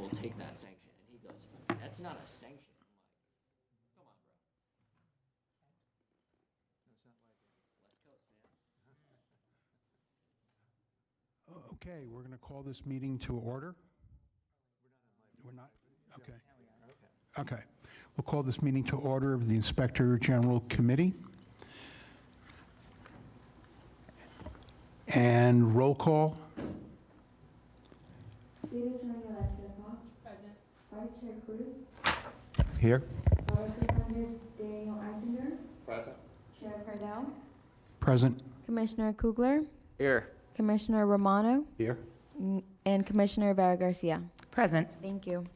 we'll take that sanction. And he goes, that's not a sanction. I'm like, come on, bro. West Coast, man. Okay, we're going to call this meeting to order. We're not? Okay. Okay. We'll call this meeting to order of the Inspector General Committee. And roll call. Student Attorney Alexia Fox. Present. Vice Chair Cruz. Here. Board Superintendent Daniel Eisinger. Present. Chair Cardell. Present. Commissioner Kugler. Here. Commissioner Romano. Here. And Commissioner Vera Garcia. Present. Thank you.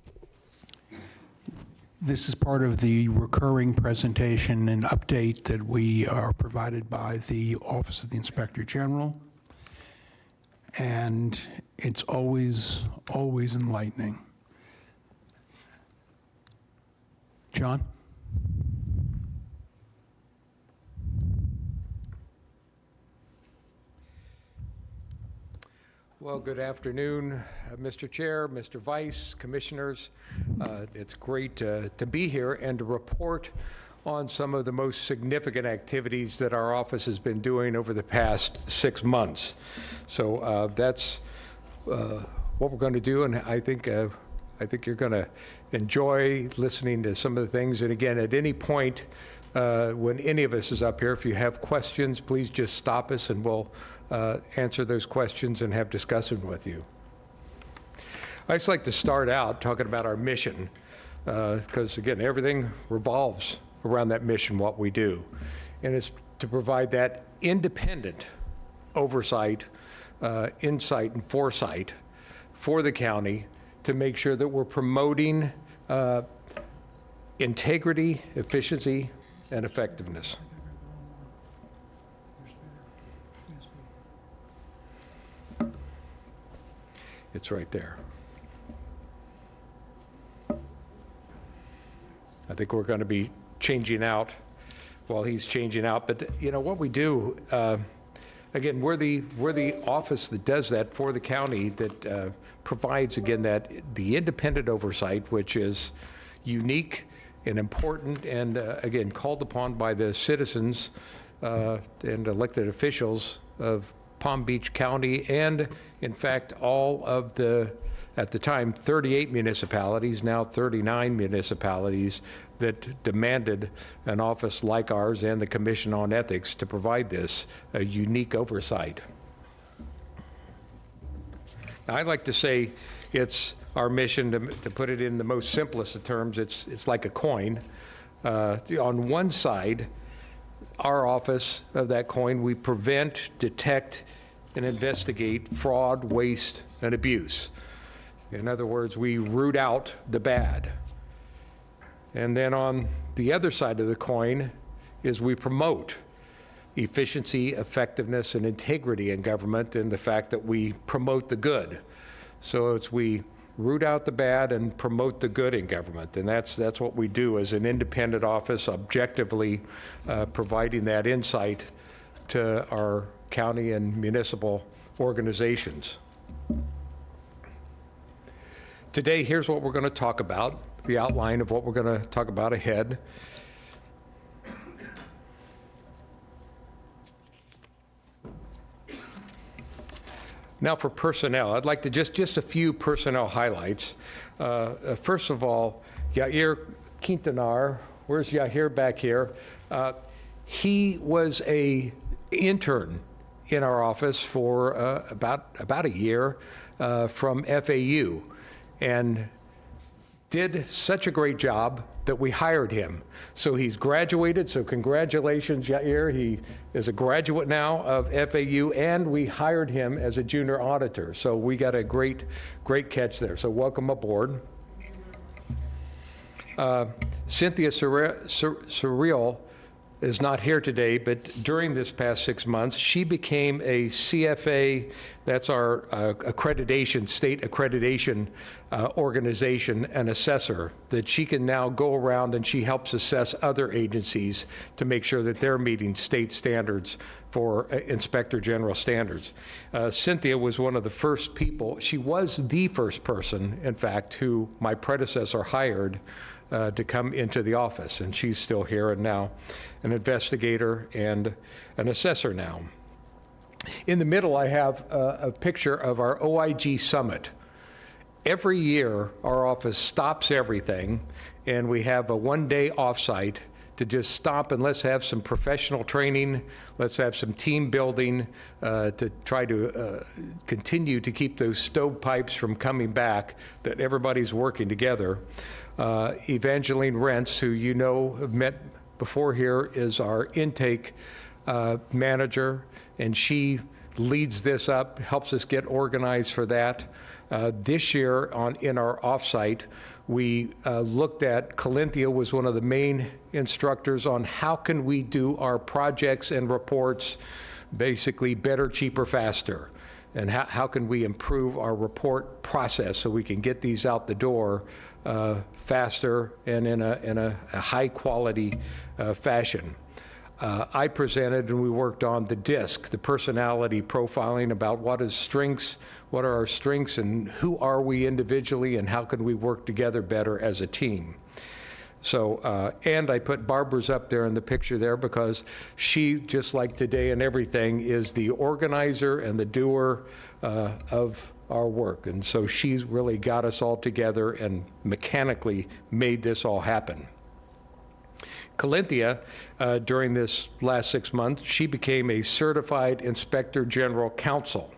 This is part of the recurring presentation and update that we are provided by the Office of the Inspector General. And it's always enlightening. John? Well, good afternoon, Mr. Chair, Mr. Vice, Commissioners. It's great to be here and to report on some of the most significant activities that our office has been doing over the past 6 months. So that's what we're going to do, and I think you're going to enjoy listening to some of the things. And again, at any point when any of us is up here, if you have questions, please just stop us and we'll answer those questions and have discussion with you. I just like to start out talking about our mission, because again, everything revolves around that mission, what we do. And it's to provide that independent oversight, insight, and foresight for the county to make sure that we're promoting integrity, efficiency, and effectiveness. It's right there. I think we're going to be changing out while he's changing out. But you know what we do, again, we're the office that does that for the county, that provides, again, the independent oversight, which is unique and important, and again, called upon by the citizens and elected officials of Palm Beach County, and in fact, all of the, at the time, 38 municipalities, now 39 municipalities, that demanded an office like ours and the Commission on Ethics to provide this a unique oversight. Now, I'd like to say it's our mission, to put it in the most simplest of terms, it's like a coin. On one side, our office of that coin, we prevent, detect, and investigate fraud, waste, and abuse. In other words, we root out the bad. And then on the other side of the coin is we promote efficiency, effectiveness, and integrity in government, and the fact that we promote the good. So it's we root out the bad and promote the good in government. And that's what we do as an independent office, objectively providing that insight to our county and municipal organizations. Today, here's what we're going to talk about, the outline of what we're going to talk about ahead. Now for personnel, I'd like to just a few personnel highlights. First of all, Yair Quintanar, where's Yair back here? He was a intern in our office for about a year from FAU, and did such a great job that we hired him. So he's graduated, so congratulations, Yair. He is a graduate now of FAU, and we hired him as a junior auditor. So we got a great catch there. So welcome aboard. Cynthia Surreal is not here today, but during this past 6 months, she became a CFA, that's our accreditation, state accreditation organization, an assessor, that she can now go around and she helps assess other agencies to make sure that they're meeting state standards for Inspector General standards. Cynthia was one of the first people, she was the first person, in fact, who my predecessor hired to come into the office, and she's still here and now an investigator and an assessor now. In the middle, I have a picture of our OIG Summit. Every year, our office stops everything, and we have a one-day offsite to just stop and let's have some professional training, let's have some team building to try to continue to keep those stovepipes from coming back, that everybody's working together. Evangeline Rentz, who you know have met before here, is our intake manager, and she leads this up, helps us get organized for that. This year in our offsite, we looked at, Calinthia was one of the main instructors on how can we do our projects and reports basically better, cheaper, faster, and how can we improve our report process so we can get these out the door faster and in a high quality fashion. I presented and we worked on the DISC, the personality profiling, about what are our strengths and who are we individually and how can we work together better as a team. So, and I put Barbara's up there in the picture there because she, just like today and everything, is the organizer and the doer of our work. And so she's really got us all together and mechanically made this all happen. Calinthia, during this last 6 months, she became a certified Inspector General Counsel,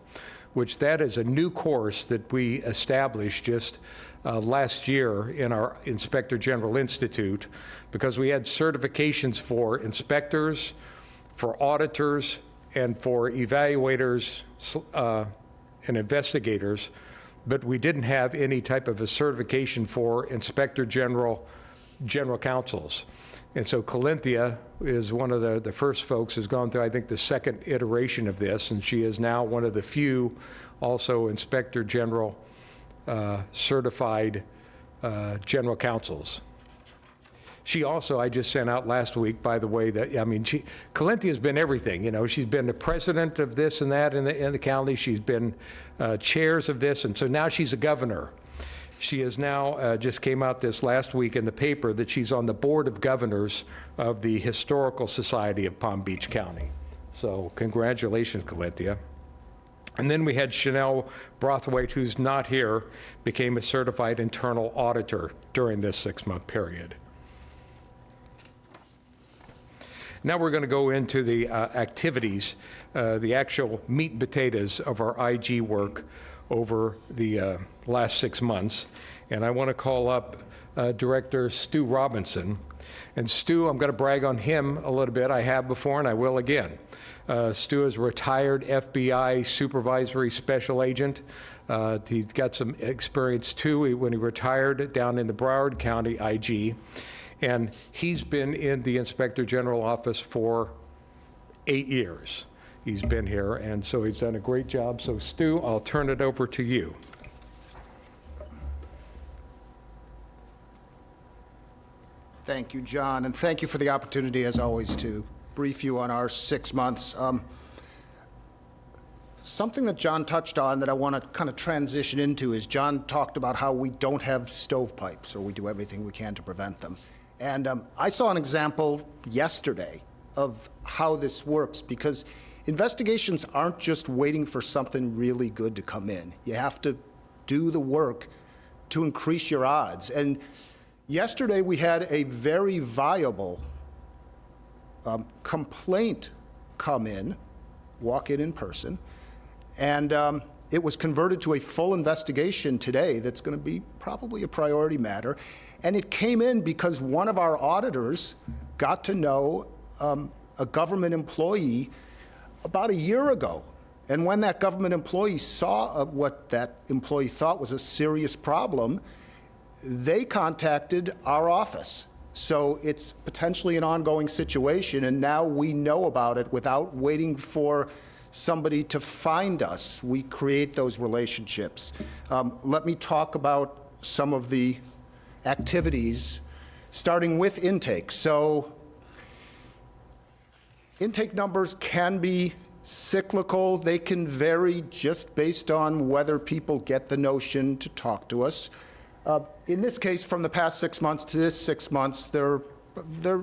which that is a new course that we established just last year in our Inspector General Institute, because we had certifications for inspectors, for auditors, and for evaluators and investigators, but we didn't have any type of a certification for Inspector General Counsels. And so Calinthia is one of the first folks who's gone through, I think, the second iteration of this, and she is now one of the few also Inspector General certified general counsels. She also, I just sent out last week, by the way, that, I mean, Calinthia's been everything, you know, she's been the president of this and that in the county, she's been chairs of this, and so now she's a governor. She is now, just came out this last week in the paper, that she's on the board of governors of the Historical Society of Palm Beach County. So congratulations, Calinthia. And then we had Chanel Brothwaite, who's not here, became a certified internal auditor during this 6-month period. Now we're going to go into the activities, the actual meat and potatoes of our IG work over the last 6 months. And I want to call up Director Stu Robinson. And Stu, I'm going to brag on him a little bit. I have before and I will again. Stu is a retired FBI supervisory special agent. He's got some experience too when he retired down in the Broward County IG. And he's been in the Inspector General office for 8 years. He's been here, and so he's done a great job. So Stu, I'll turn it over to you. Thank you, John, and thank you for the opportunity, as always, to brief you on our 6 months. Something that John touched on that I want to kind of transition into is John talked about how we don't have stovepipes, or we do everything we can to prevent them. And I saw an example yesterday of how this works, because investigations aren't just waiting for something really good to come in. You have to do the work to increase your odds. And yesterday we had a very viable complaint come in, walk in person, and it was converted to a full investigation today that's going to be probably a priority matter. And it came in because one of our auditors got to know a government employee about a year ago. And when that government employee saw what that employee thought was a serious problem, they contacted our office. So it's potentially an ongoing situation, and now we know about it without waiting for somebody to find us. We create those relationships. Let me talk about some of the activities, starting with intake. So intake numbers can be cyclical. They can vary just based on whether people get the notion to talk to us. In this case, from the past 6 months to this 6 months, they're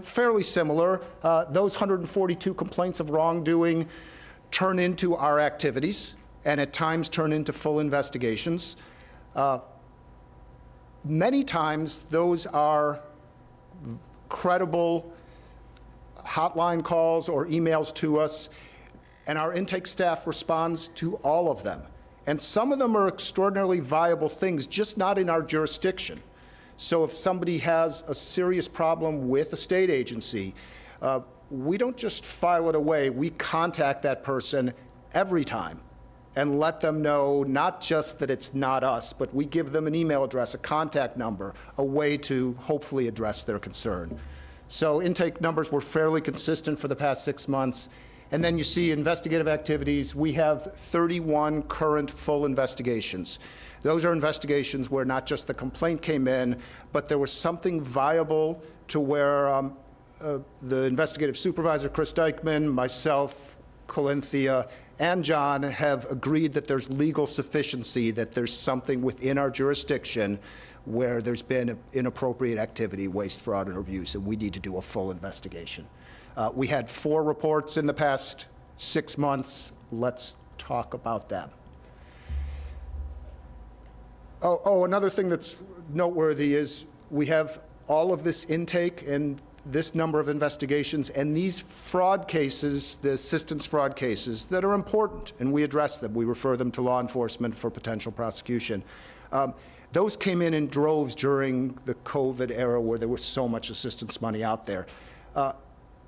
fairly similar. Those 142 complaints of wrongdoing turn into our activities, and at times turn into full investigations. Many times, those are credible hotline calls or emails to us, and our intake staff responds to all of them. And some of them are extraordinarily viable things, just not in our jurisdiction. So if somebody has a serious problem with a state agency, we don't just file it away. We contact that person every time and let them know not just that it's not us, but we give them an email address, a contact number, a way to hopefully address their concern. So intake numbers were fairly consistent for the past 6 months. And then you see investigative activities. We have 31 current full investigations. Those are investigations where not just the complaint came in, but there was something viable to where the investigative supervisor, Chris Dykman, myself, Colinthia, and John have agreed that there's legal sufficiency, that there's something within our jurisdiction where there's been inappropriate activity, waste, fraud, and abuse, and we need to do a full investigation. We had 4 reports in the past 6 months. Let's talk about them. Another thing that's noteworthy is we have all of this intake and this number of investigations, and these fraud cases, the assistance fraud cases, that are important, and we address them. We refer them to law enforcement for potential prosecution. Those came in droves during the COVID era where there was so much assistance money out there.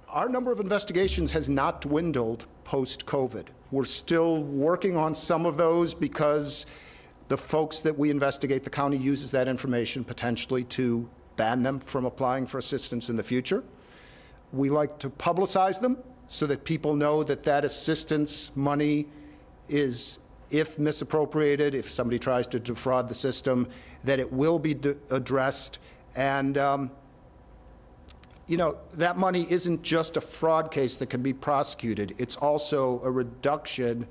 Our number of investigations has not dwindled post-COVID. We're still working on some of those because the folks that we investigate, the county uses that information potentially to ban them from applying for assistance in the future. We like to publicize them so that people know that that assistance money is, if misappropriated, if somebody tries to defraud the system, that it will be addressed. And that money isn't just a fraud case that can be prosecuted. It's also a reduction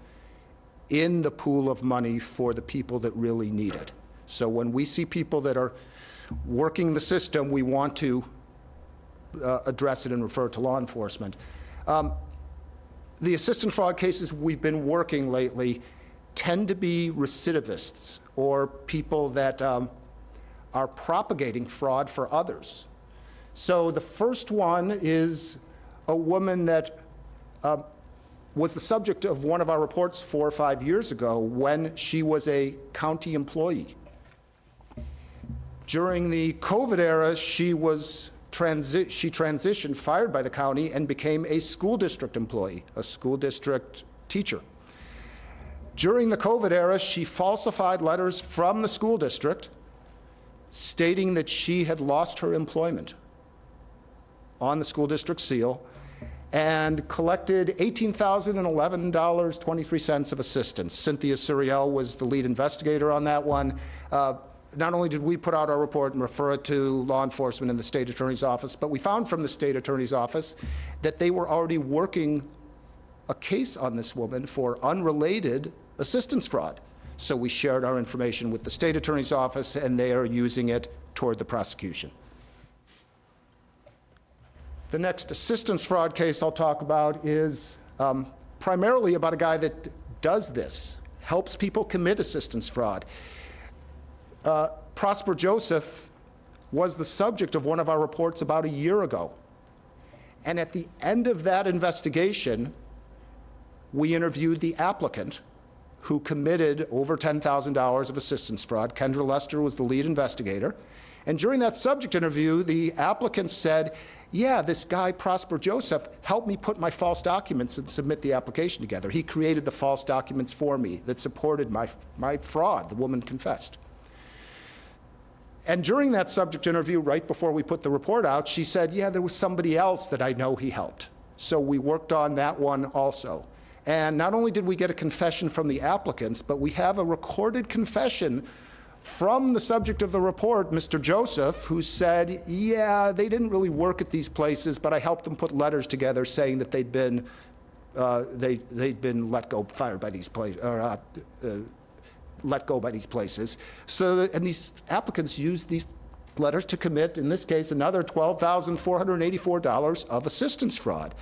in the pool of money for the people that really need it. So when we see people that are working the system, we want to address it and refer to law enforcement. The assistance fraud cases we've been working lately tend to be recidivists or people that are propagating fraud for others. So the first one is a woman that was the subject of one of our reports 4 or 5 years ago when she was a county employee. During the COVID era, she transitioned, fired by the county, and became a school district employee, a school district teacher. During the COVID era, she falsified letters from the school district stating that she had lost her employment on the school district seal and collected $18,011.23 of assistance. Cynthia Suriel was the lead investigator on that one. Not only did we put out our report and refer it to law enforcement in the state attorney's office, but we found from the state attorney's office that they were already working a case on this woman for unrelated assistance fraud. So we shared our information with the state attorney's office, and they are using it toward the prosecution. The next assistance fraud case I'll talk about is primarily about a guy that does this, helps people commit assistance fraud. Prosper Joseph was the subject of one of our reports about a year ago. And at the end of that investigation, we interviewed the applicant who committed over $10,000 of assistance fraud. Kendra Lester was the lead investigator. And during that subject interview, the applicant said, yeah, this guy, Prosper Joseph, helped me put my false documents and submit the application together. He created the false documents for me that supported my fraud. The woman confessed. And during that subject interview, right before we put the report out, she said, yeah, there was somebody else that I know he helped. So we worked on that one also. And not only did we get a confession from the applicants, but we have a recorded confession from the subject of the report, Mr. Joseph, who said, yeah, they didn't really work at these places, but I helped them put letters together saying that they'd been let go, fired by these places, or let go by these places. So, and these applicants used these letters to commit, in this case, another $12,484 of assistance fraud.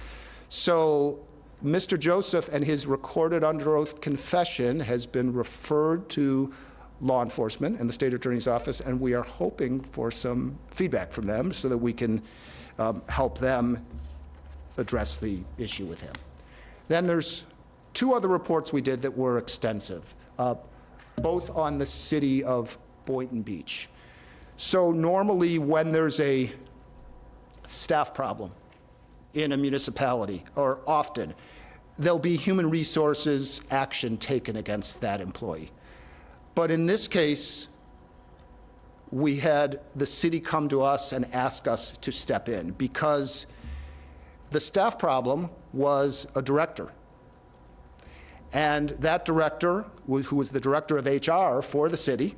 So Mr. Joseph and his recorded under oath confession has been referred to law enforcement and the state attorney's office, and we are hoping for some feedback from them so that we can help them address the issue with him. Then there's two other reports we did that were extensive, both on the city of Boynton Beach. So normally when there's a staff problem in a municipality, or often, there'll be human resources action taken against that employee. But in this case, we had the city come to us and ask us to step in because the staff problem was a director. And that director, who was the director of HR for the city,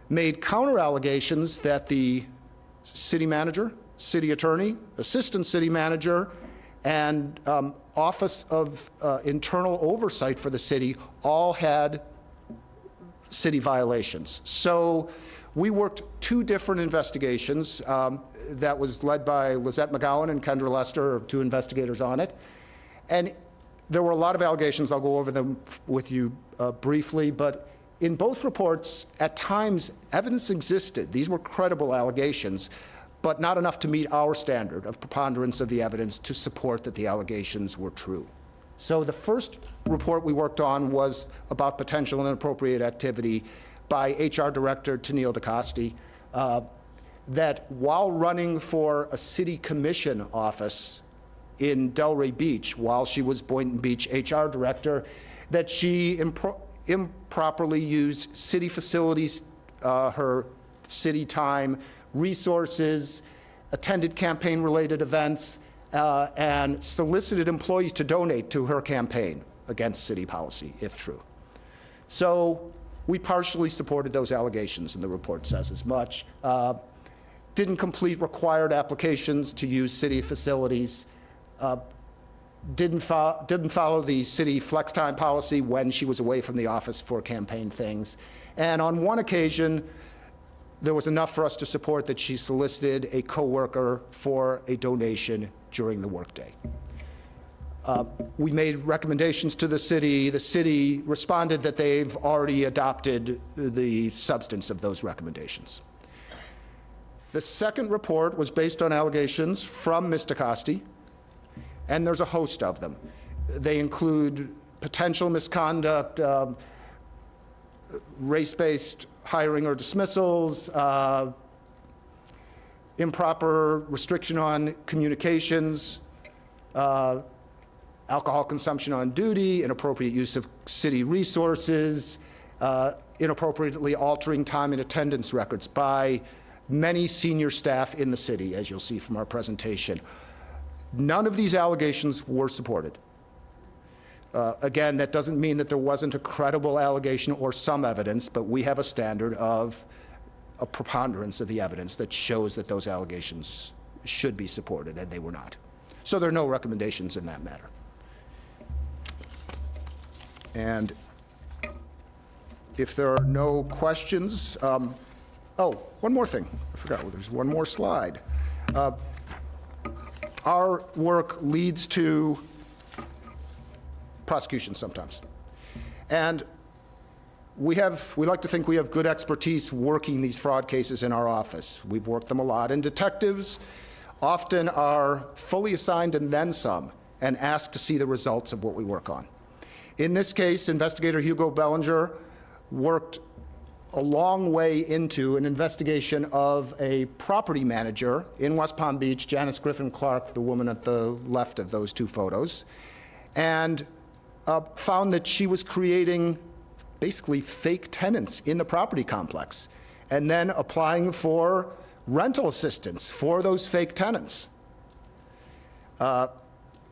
made counter allegations that the city manager, city attorney, assistant city manager, and Office of Internal Oversight for the city all had city violations. So we worked two different investigations that was led by Lizette McGowan and Kendra Lester, two investigators on it. And there were a lot of allegations. I'll go over them with you briefly, but in both reports, at times, evidence existed. These were credible allegations, but not enough to meet our standard of preponderance of the evidence to support that the allegations were true. So the first report we worked on was about potential inappropriate activity by HR Director Tennille DeCoste, that while running for a city commission office in Delray Beach, while she was Boynton Beach HR Director, that she improperly used city facilities, her city time, resources, attended campaign-related events, and solicited employees to donate to her campaign against city policy, if true. So we partially supported those allegations, and the report says as much. Didn't complete required applications to use city facilities, didn't follow the city flex time policy when she was away from the office for campaign things. And on one occasion, there was enough for us to support that she solicited a coworker for a donation during the workday. We made recommendations to the city. The city responded that they've already adopted the substance of those recommendations. The second report was based on allegations from Ms. DeCoste, and there's a host of them. They include potential misconduct, race-based hiring or dismissals, improper restriction on communications, alcohol consumption on duty, inappropriate use of city resources, inappropriately altering time and attendance records by many senior staff in the city, as you'll see from our presentation. None of these allegations were supported. Again, that doesn't mean that there wasn't a credible allegation or some evidence, but we have a standard of a preponderance of the evidence that shows that those allegations should be supported, and they were not. So there are no recommendations in that matter. And if there are no questions, oh, one more thing. I forgot, there's one more slide. Our work leads to prosecution sometimes. And we like to think we have good expertise working these fraud cases in our office. We've worked them a lot. And detectives often are fully assigned and then some, and asked to see the results of what we work on. In this case, investigator Hugo Bellinger worked a long way into an investigation of a property manager in West Palm Beach, Janice Griffin Clark, the woman at the left of those two photos, and found that she was creating basically fake tenants in the property complex. and then applying for rental assistance for those fake tenants.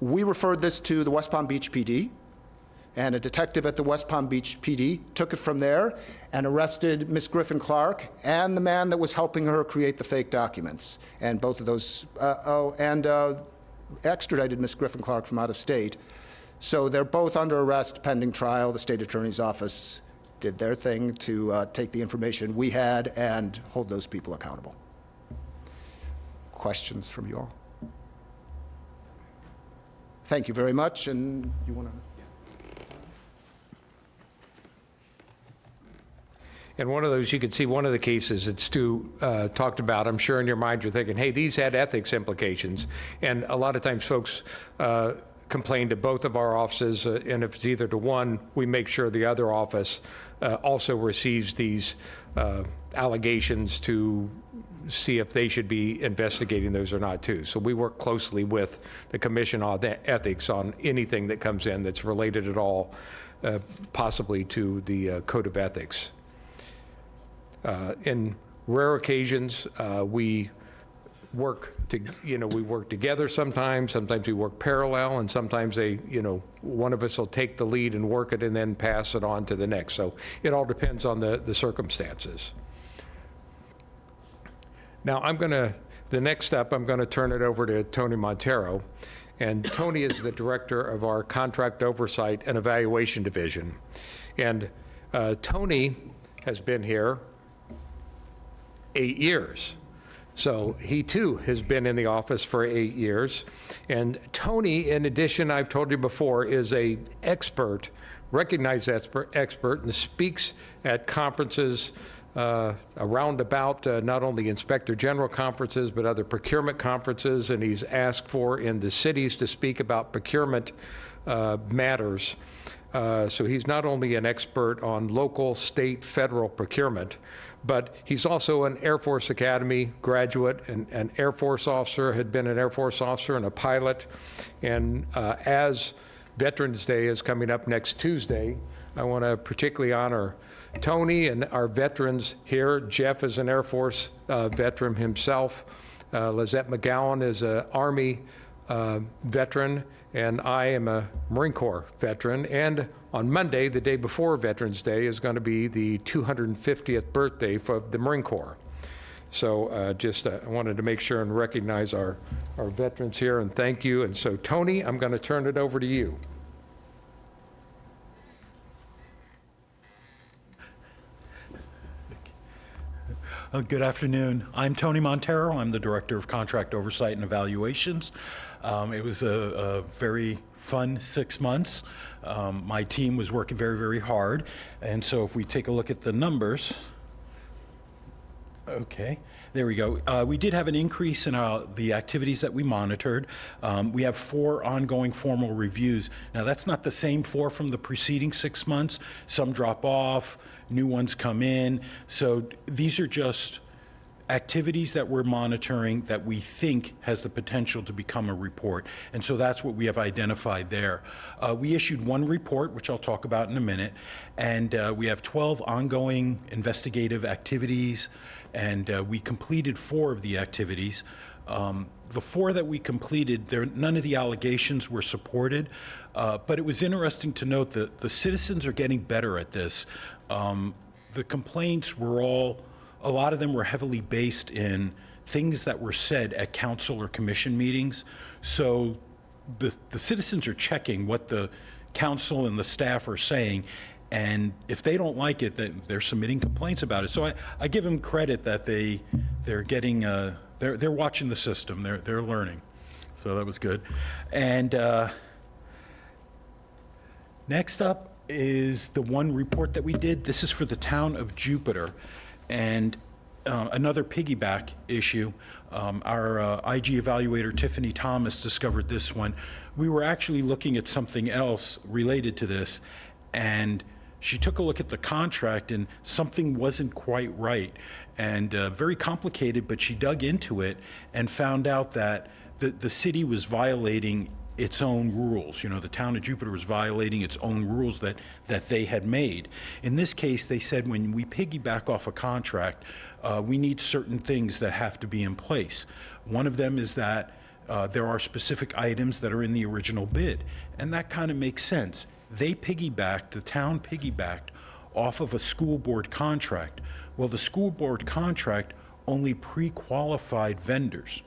We referred this to the West Palm Beach PD, and a detective at the West Palm Beach PD took it from there and arrested Miss Griffin Clark and the man that was helping her create the fake documents. And both of those, extradited Miss Griffin Clark from out of state. So they're both under arrest pending trial. The state attorney's office did their thing to take the information we had and hold those people accountable. Questions from you all? Thank you very much, and you want to? And one of those, you could see one of the cases that Stu talked about, I'm sure in your mind you're thinking, hey, these had ethics implications. And a lot of times folks complain to both of our offices, and if it's either to one, we make sure the other office also receives these allegations to see if they should be investigating those or not too. So we work closely with the Commission on Ethics on anything that comes in that's related at all, possibly to the Code of Ethics. In rare occasions, we work together sometimes we work parallel, and sometimes one of us will take the lead and work it and then pass it on to the next. So it all depends on the circumstances. Now the next step, I'm gonna turn it over to Tony Montero. And Tony is the director of our Contract Oversight and Evaluation Division. And Tony has been here 8 years. So he too has been in the office for 8 years. And Tony, in addition, I've told you before, is a expert, recognized expert, and speaks at conferences around about not only Inspector General conferences, but other procurement conferences, and he's asked for in the cities to speak about procurement matters. So he's not only an expert on local, state, federal procurement, but he's also an Air Force Academy graduate, and an Air Force officer, had been an Air Force officer and a pilot. And as Veterans Day is coming up next Tuesday, I want to particularly honor Tony and our veterans here. Jeff is an Air Force veteran himself. Lizette McGowan is an Army veteran, and I am a Marine Corps veteran. And on Monday, the day before Veterans Day, is going to be the 250th birthday for the Marine Corps. So I wanted to make sure and recognize our veterans here, and thank you. And so, Tony, I'm going to turn it over to you. Good afternoon. I'm Tony Montero. I'm the Director of Contract Oversight and Evaluations. It was a very fun 6 months. My team was working very, very hard. And so if we take a look at the numbers, okay, there we go. We did have an increase in the activities that we monitored. We have 4 ongoing formal reviews. Now, that's not the same 4 from the preceding 6 months. Some drop off, new ones come in. So these are just activities that we're monitoring that we think has the potential to become a report. And so that's what we have identified there. We issued 1 report, which I'll talk about in a minute, and we have 12 ongoing investigative activities, and we completed 4 of the activities. The 4 that we completed, none of the allegations were supported, but it was interesting to note that the citizens are getting better at this. The complaints were a lot of them were heavily based in things that were said at council or commission meetings. So the citizens are checking what the council and the staff are saying, and if they don't like it, then they're submitting complaints about it. So I give them credit that they're getting they're watching the system, they're learning. So that was good. And next up is the 1 report that we did. This is for the town of Jupiter. And another piggyback issue, our IG evaluator, Tiffany Thomas, discovered this one. We were actually looking at something else related to this, and she took a look at the contract, and something wasn't quite right. And very complicated, but she dug into it and found out that the city was violating its own rules. You know, the town of Jupiter was violating its own rules that they had made. In this case, they said when we piggyback off a contract, we need certain things that have to be in place. One of them is that there are specific items that are in the original bid, and that kind of makes sense. The town piggybacked off of a school board contract. Well, the school board contract only pre-qualified vendors.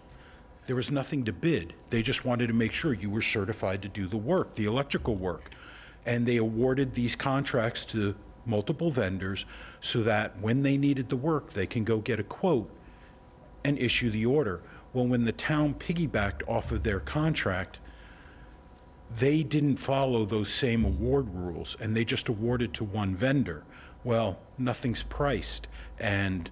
There was nothing to bid. They just wanted to make sure you were certified to do the work, the electrical work. And they awarded these contracts to multiple vendors so that when they needed the work, they can go get a quote and issue the order. Well, when the town piggybacked off of their contract, they didn't follow those same award rules, and they just awarded to one vendor. Well, nothing's priced, and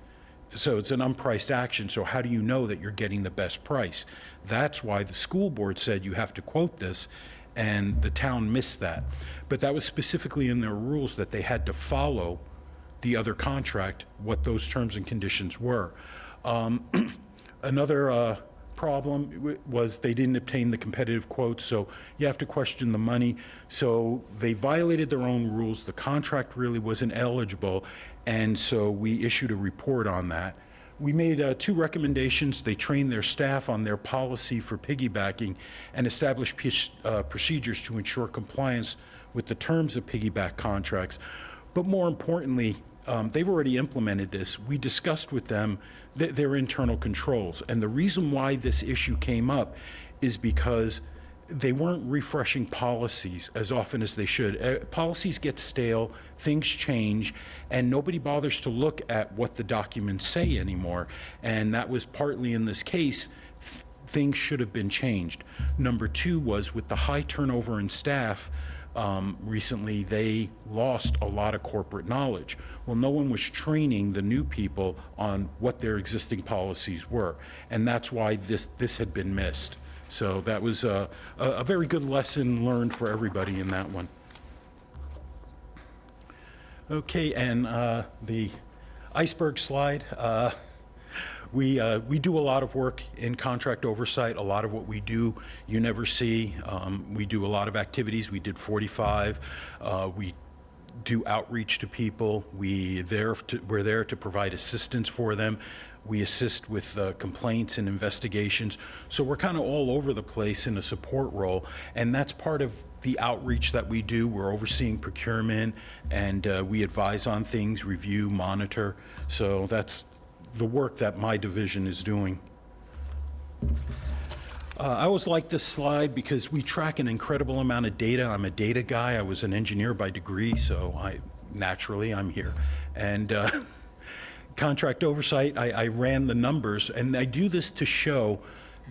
so it's an unpriced action, so how do you know that you're getting the best price? That's why the school board said you have to quote this, and the town missed that. But that was specifically in their rules that they had to follow the other contract, what those terms and conditions were. Another problem was they didn't obtain the competitive quotes, so you have to question the money. So they violated their own rules. The contract really wasn't eligible, and so we issued a report on that. We made 2 recommendations. They trained their staff on their policy for piggybacking and established procedures to ensure compliance with the terms of piggyback contracts. But more importantly, they've already implemented this. We discussed with them their internal controls. And the reason why this issue came up is because they weren't refreshing policies as often as they should. Policies get stale, things change, and nobody bothers to look at what the documents say anymore. And that was partly in this case, things should have been changed. Number 2 was with the high turnover in staff, recently they lost a lot of corporate knowledge. Well, no one was training the new people on what their existing policies were, and that's why this had been missed. So that was a very good lesson learned for everybody in that one. Okay, and the iceberg slide. We do a lot of work in contract oversight. A lot of what we do, you never see. We do a lot of activities. We did 45. We do outreach to people. We're there to provide assistance for them. We assist with complaints and investigations. So we're kind of all over the place in a support role, and that's part of the outreach that we do. We're overseeing procurement, and we advise on things, review, monitor. So that's the work that my division is doing. I always like this slide because we track an incredible amount of data. I'm a data guy. I was an engineer by degree, so naturally I'm here. And contract oversight, I ran the numbers, and I do this to show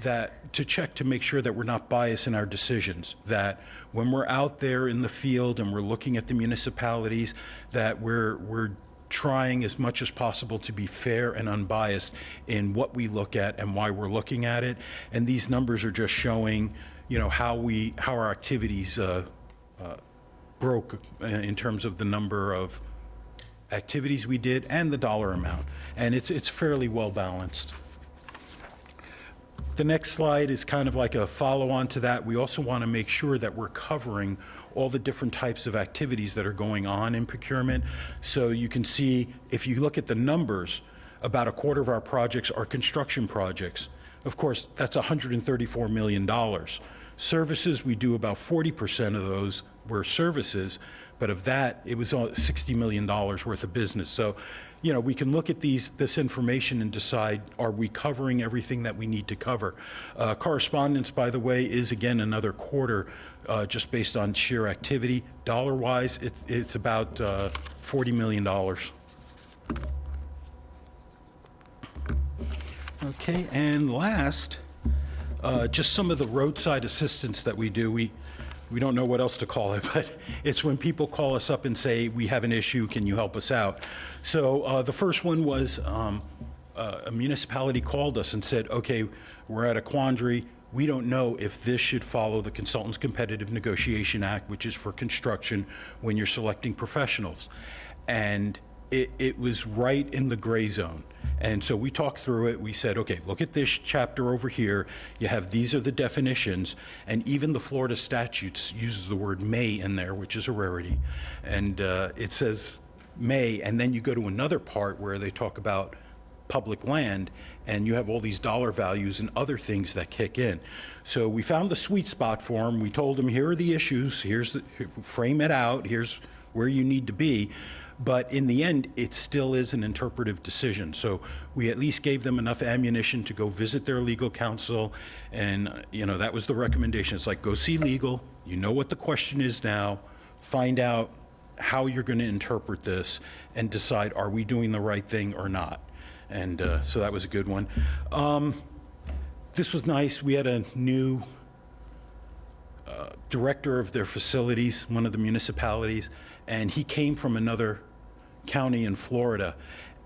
that, to check to make sure that we're not biased in our decisions, that when we're out there in the field and we're looking at the municipalities, that we're trying as much as possible to be fair and unbiased in what we look at and why we're looking at it. And these numbers are just showing, you know, how our activities broke in terms of the number of activities we did and the dollar amount. And it's fairly well balanced. The next slide is kind of like a follow-on to that. We also want to make sure that we're covering all the different types of activities that are going on in procurement. So you can see, if you look at the numbers, about a quarter of our projects are construction projects. Of course, that's $134 million. Services, we do about 40% of those were services, but of that, it was $60 million worth of business. So, you know, we can look at this information and decide, are we covering everything that we need to cover? Correspondence, by the way, is again another quarter, just based on sheer activity. Dollar-wise, it's about $40 million. Okay, and last, just some of the roadside assistance that we do. We don't know what else to call it, but it's when people call us up and say, we have an issue, can you help us out? So the first one was a municipality called us and said, okay, we're at a quandary. We don't know if this should follow the Consultants Competitive Negotiation Act, which is for construction when you're selecting professionals. And it was right in the gray zone. And so we talked through it. We said, okay, look at this chapter over here. You have, these are the definitions. And even the Florida statutes uses the word may in there, which is a rarity. And it says may, and then you go to another part where they talk about public land, and you have all these dollar values and other things that kick in. So we found the sweet spot for him. We told him, here are the issues, frame it out, here's where you need to be. But in the end, it still is an interpretive decision. So we at least gave them enough ammunition to go visit their legal counsel. And, that was the recommendation. It's like, go see legal. You know what the question is now. Find out how you're going to interpret this and decide, are we doing the right thing or not? And so that was a good one. This was nice. We had a new director of their facilities, one of the municipalities, and he came from another county in Florida,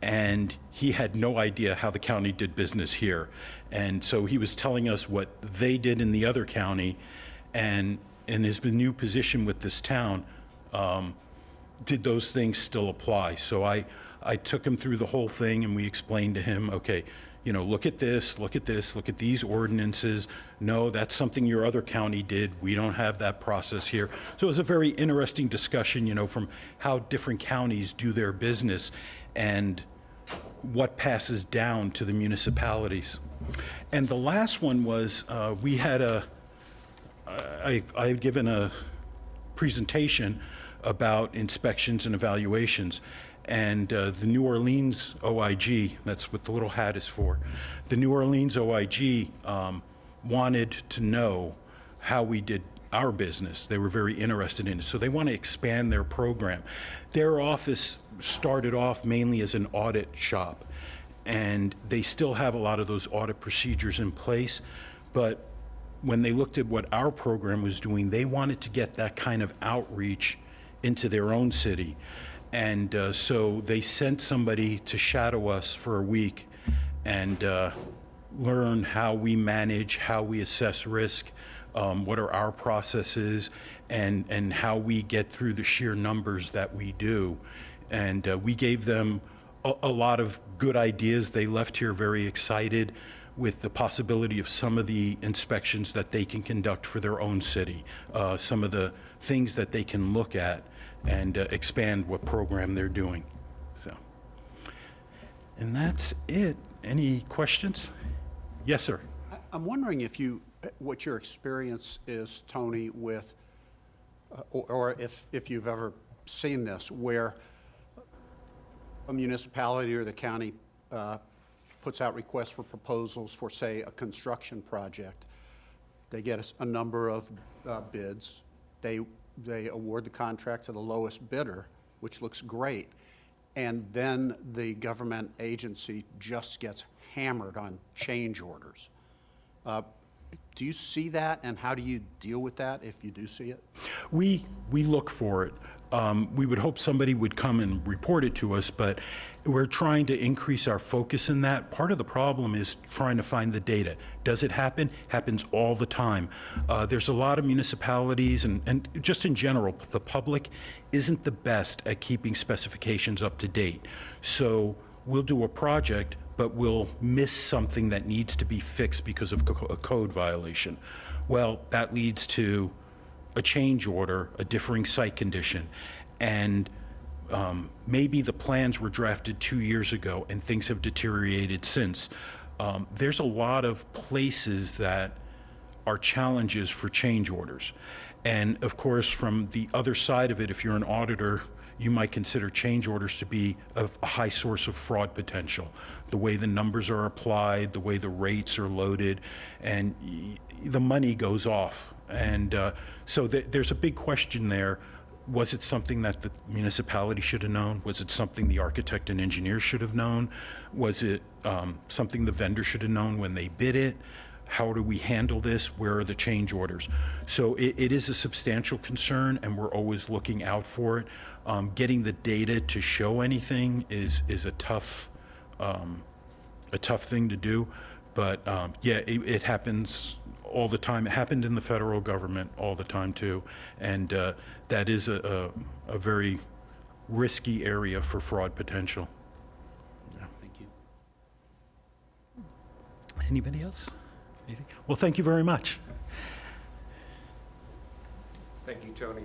and he had no idea how the county did business here. And so he was telling us what they did in the other county, and in his new position with this town, did those things still apply? So I took him through the whole thing, and we explained to him, okay, look at this, look at this, look at these ordinances. No, that's something your other county did. We don't have that process here. So it was a very interesting discussion, from how different counties do their business and what passes down to the municipalities. And the last one was, we had I had given a presentation about inspections and evaluations. And the New Orleans OIG, that's what the little hat is for, the New Orleans OIG wanted to know how we did our business. They were very interested in it. So they want to expand their program. Their office started off mainly as an audit shop, and they still have a lot of those audit procedures in place. But when they looked at what our program was doing, they wanted to get that kind of outreach into their own city. And so they sent somebody to shadow us for a week and learn how we manage, how we assess risk, what are our processes, and how we get through the sheer numbers that we do. And we gave them a lot of good ideas. They left here very excited with the possibility of some of the inspections that they can conduct for their own city, some of the things that they can look at and expand what program they're doing. So, and that's it. Any questions? Yes, sir. I'm wondering what your experience is, Tony, with, or if you've ever seen this, where a municipality or the county puts out requests for proposals for, say, a construction project. They get a number of bids. They award the contract to the lowest bidder, which looks great. And then the government agency just gets hammered on change orders. Do you see that, and how do you deal with that if you do see it? We look for it. We would hope somebody would come and report it to us, but we're trying to increase our focus in that. Part of the problem is trying to find the data. Does it happen? Happens all the time. There's a lot of municipalities, and just in general, the public isn't the best at keeping specifications up to date. So we'll do a project, but we'll miss something that needs to be fixed because of a code violation. Well, that leads to a change order, a differing site condition, and maybe the plans were drafted 2 years ago and things have deteriorated since. There's a lot of places that are challenges for change orders. And of course, from the other side of it, if you're an auditor, you might consider change orders to be a high source of fraud potential. The way the numbers are applied, the way the rates are loaded, and the money goes off. And so there's a big question there. Was it something that the municipality should have known? Was it something the architect and engineer should have known? Was it something the vendor should have known when they bid it? How do we handle this? Where are the change orders? So it is a substantial concern, and we're always looking out for it. Getting the data to show anything is a tough thing to do. But yeah, it happens all the time. It happened in the federal government all the time too, and that is a very risky area for fraud potential. Thank you. Anybody else? Anything? Well, thank you very much. Thank you, Tony.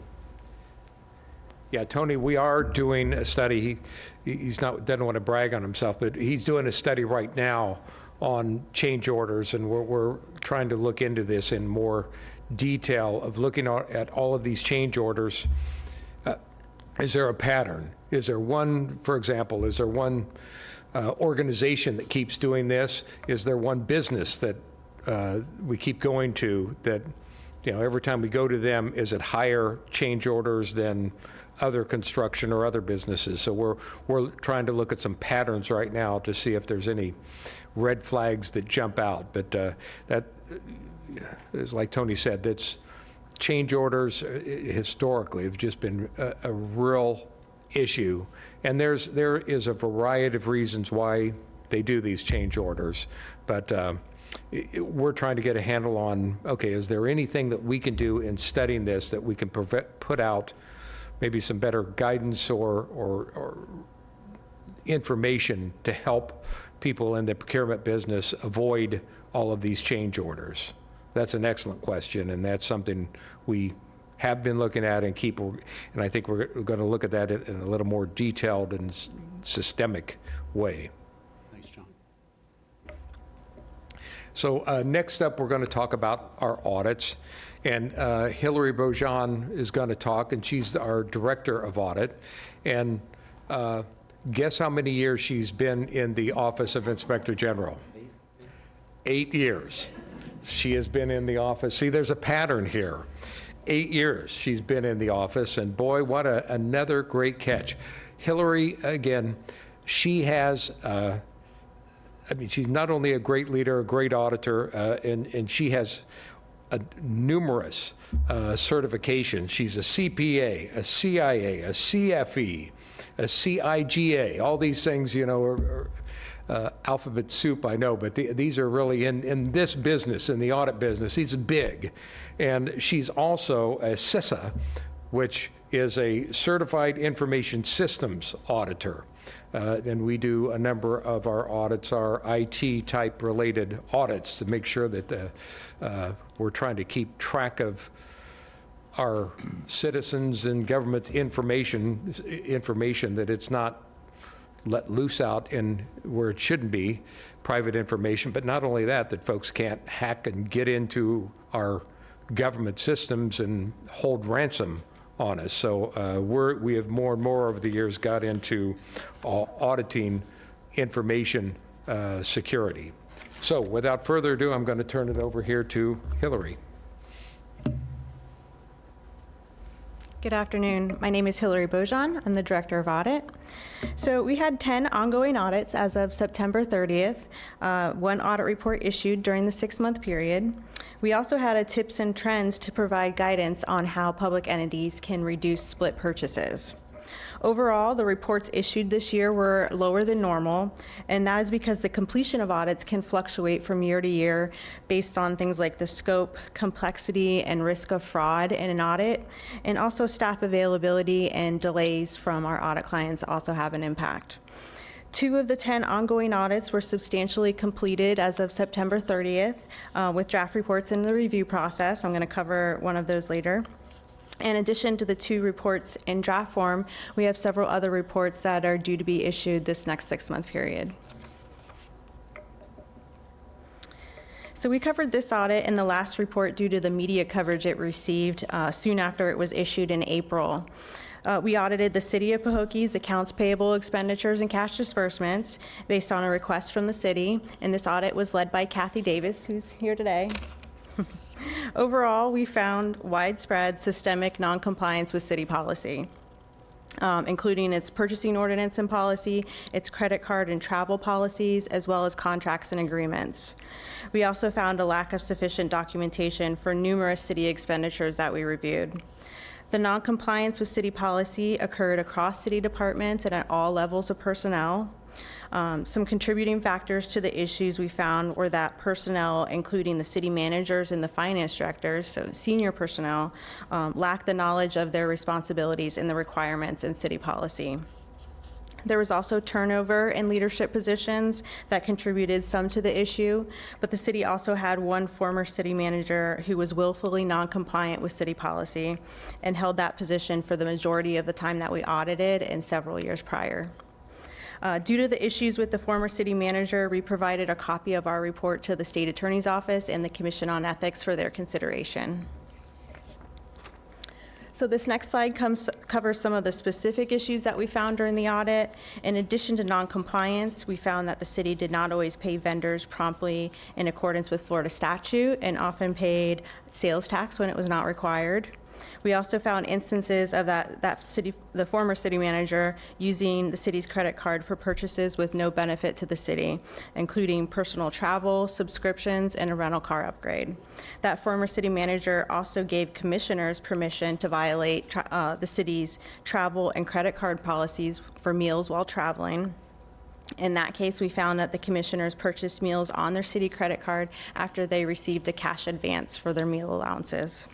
Yeah, Tony, we are doing a study. He's not, doesn't want to brag on himself, but he's doing a study right now on change orders, and we're trying to look into this in more detail of looking at all of these change orders. Is there a pattern? Is there one, for example, is there one organization that keeps doing this? Is there one business that we keep going to that, you know, every time we go to them, is it higher change orders than other construction or other businesses? So we're trying to look at some patterns right now to see if there's any red flags that jump out. But that is, like Tony said, that's change orders historically have just been a real issue. And there is a variety of reasons why they do these change orders. But we're trying to get a handle on, okay, is there anything that we can do in studying this that we can put out maybe some better guidance or information to help people in the procurement business avoid all of these change orders? That's an excellent question, and that's something we have been looking at and I think we're going to look at that in a little more detailed and systemic way. Thanks, John. So next up, we're going to talk about our audits. And Hillary Beaujean is going to talk, and she's our Director of Audit. And guess how many years she's been in the Office of Inspector General? 8 years. She has been in the office. See, there's a pattern here. 8 years she's been in the office, and boy, what another great catch. Hillary, again, she has, I mean, she's not only a great leader, a great auditor, and she has numerous certifications. She's a CPA, a CIA, a CFE, a CIGA. All these things, you know, are alphabet soup, I know, but these are really in this business, in the audit business, these are big. And she's also a CISA, which is a Certified Information Systems Auditor. And we do a number of our audits, our IT type related audits, to make sure that we're trying to keep track of our citizens and government's information that it's not let loose out in where it shouldn't be, private information. But not only that, that folks can't hack and get into our government systems and hold ransom on us. So we have more and more over the years got into auditing information security. So without further ado, I'm going to turn it over here to Hillary. Good afternoon. My name is Hillary Beaujean. I'm the Director of Audit. So we had 10 ongoing audits as of September 30th, one audit report issued during the 6-month period. We also had a tips and trends to provide guidance on how public entities can reduce split purchases. Overall, the reports issued this year were lower than normal, and that is because the completion of audits can fluctuate from year to year based on things like the scope, complexity, and risk of fraud in an audit, and also staff availability and delays from our audit clients also have an impact. 2 of the 10 ongoing audits were substantially completed as of September 30th with draft reports in the review process. I'm going to cover one of those later. In addition to the 2 reports in draft form, we have several other reports that are due to be issued this next 6-month period. So we covered this audit in the last report due to the media coverage it received soon after it was issued in April. We audited the City of Pahokie's accounts payable expenditures and cash disbursements based on a request from the city, and this audit was led by Kathy Davis, who's here today. Overall, we found widespread systemic noncompliance with city policy, including its purchasing ordinance and policy, its credit card and travel policies, as well as contracts and agreements. We also found a lack of sufficient documentation for numerous city expenditures that we reviewed. The noncompliance with city policy occurred across city departments and at all levels of personnel. Some contributing factors to the issues we found were that personnel, including the city managers and the finance directors, so senior personnel, lacked the knowledge of their responsibilities and the requirements in city policy. There was also turnover in leadership positions that contributed some to the issue, but the city also had one former city manager who was willfully non-compliant with city policy and held that position for the majority of the time that we audited and several years prior. Due to the issues with the former city manager, we provided a copy of our report to the State Attorney's Office and the Commission on Ethics for their consideration. So this next slide covers some of the specific issues that we found during the audit. In addition to non-compliance, we found that the city did not always pay vendors promptly in accordance with Florida statute and often paid sales tax when it was not required. We also found instances of the former city manager using the city's credit card for purchases with no benefit to the city, including personal travel, subscriptions, and a rental car upgrade. That former city manager also gave commissioners permission to violate the city's travel and credit card policies for meals while traveling. In that case, we found that the commissioners purchased meals on their city credit card after they received a cash advance for their meal allowances.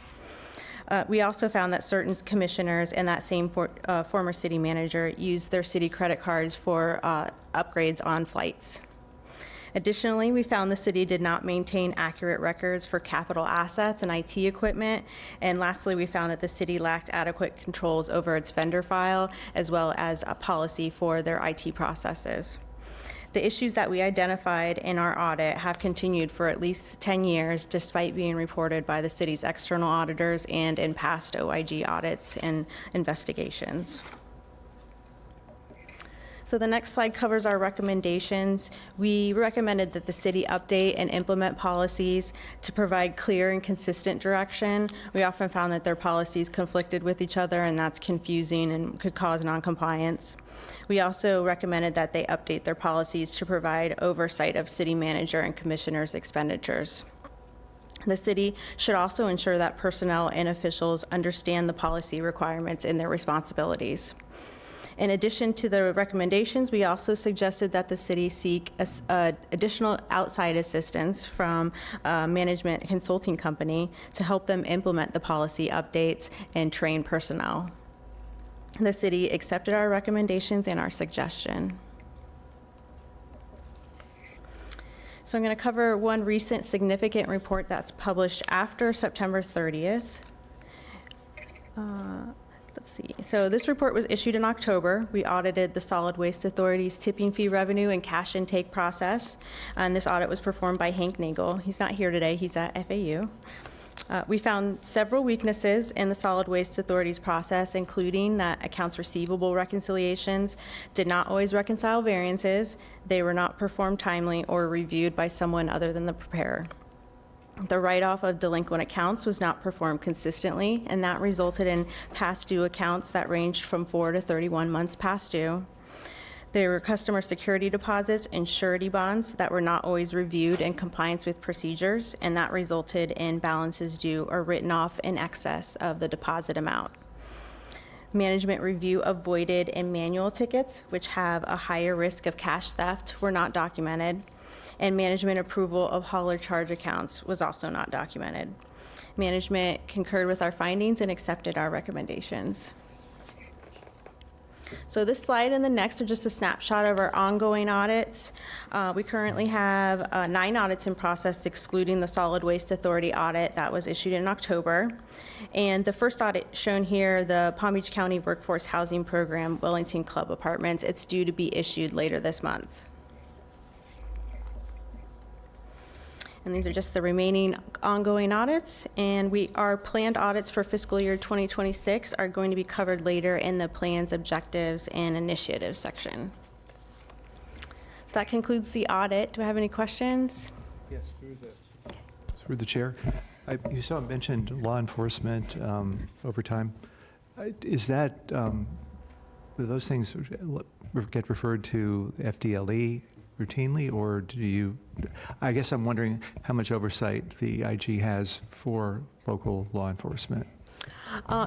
We also found that certain commissioners and that same former city manager used their city credit cards for upgrades on flights. Additionally, we found the city did not maintain accurate records for capital assets and IT equipment. And lastly, we found that the city lacked adequate controls over its vendor file, as well as a policy for their IT processes. The issues that we identified in our audit have continued for at least 10 years, despite being reported by the city's external auditors and in past OIG audits and investigations. So the next slide covers our recommendations. We recommended that the city update and implement policies to provide clear and consistent direction. We often found that their policies conflicted with each other, and that's confusing and could cause non-compliance. We also recommended that they update their policies to provide oversight of city manager and commissioners' expenditures. The city should also ensure that personnel and officials understand the policy requirements and their responsibilities. In addition to the recommendations, we also suggested that the city seek additional outside assistance from a management consulting company to help them implement the policy updates and train personnel. The city accepted our recommendations and our suggestion. So I'm going to cover one recent significant report that's published after September 30th. Let's see. So this report was issued in October. We audited the Solid Waste Authority's tipping fee revenue and cash intake process. And this audit was performed by Hank Nagel. He's not here today. He's at FAU. We found several weaknesses in the Solid Waste Authority's process, including that accounts receivable reconciliations did not always reconcile variances, they were not performed timely or reviewed by someone other than the preparer. The write-off of delinquent accounts was not performed consistently, and that resulted in past due accounts that ranged from 4 to 31 months past due. There were customer security deposits and surety bonds that were not always reviewed in compliance with procedures, and that resulted in balances due or written off in excess of the deposit amount. Management review of voided and manual tickets, which have a higher risk of cash theft, were not documented. And management approval of hauler charge accounts was also not documented. Management concurred with our findings and accepted our recommendations. So this slide and the next are just a snapshot of our ongoing audits. We currently have 9 audits in process, excluding the Solid Waste Authority audit that was issued in October. And the first audit shown here, the Palm Beach County Workforce Housing Program, Wellington Club Apartments, it's due to be issued later this month. And these are just the remaining ongoing audits. And our planned audits for fiscal year 2026 are going to be covered later in the plans, objectives, and initiatives section. So that concludes the audit. Do I have any questions? Yes, through the chair. You saw mentioned law enforcement overtime. Is that, do those things get referred to FDLE routinely, or do you, I guess I'm wondering how much oversight the IG has for local law enforcement?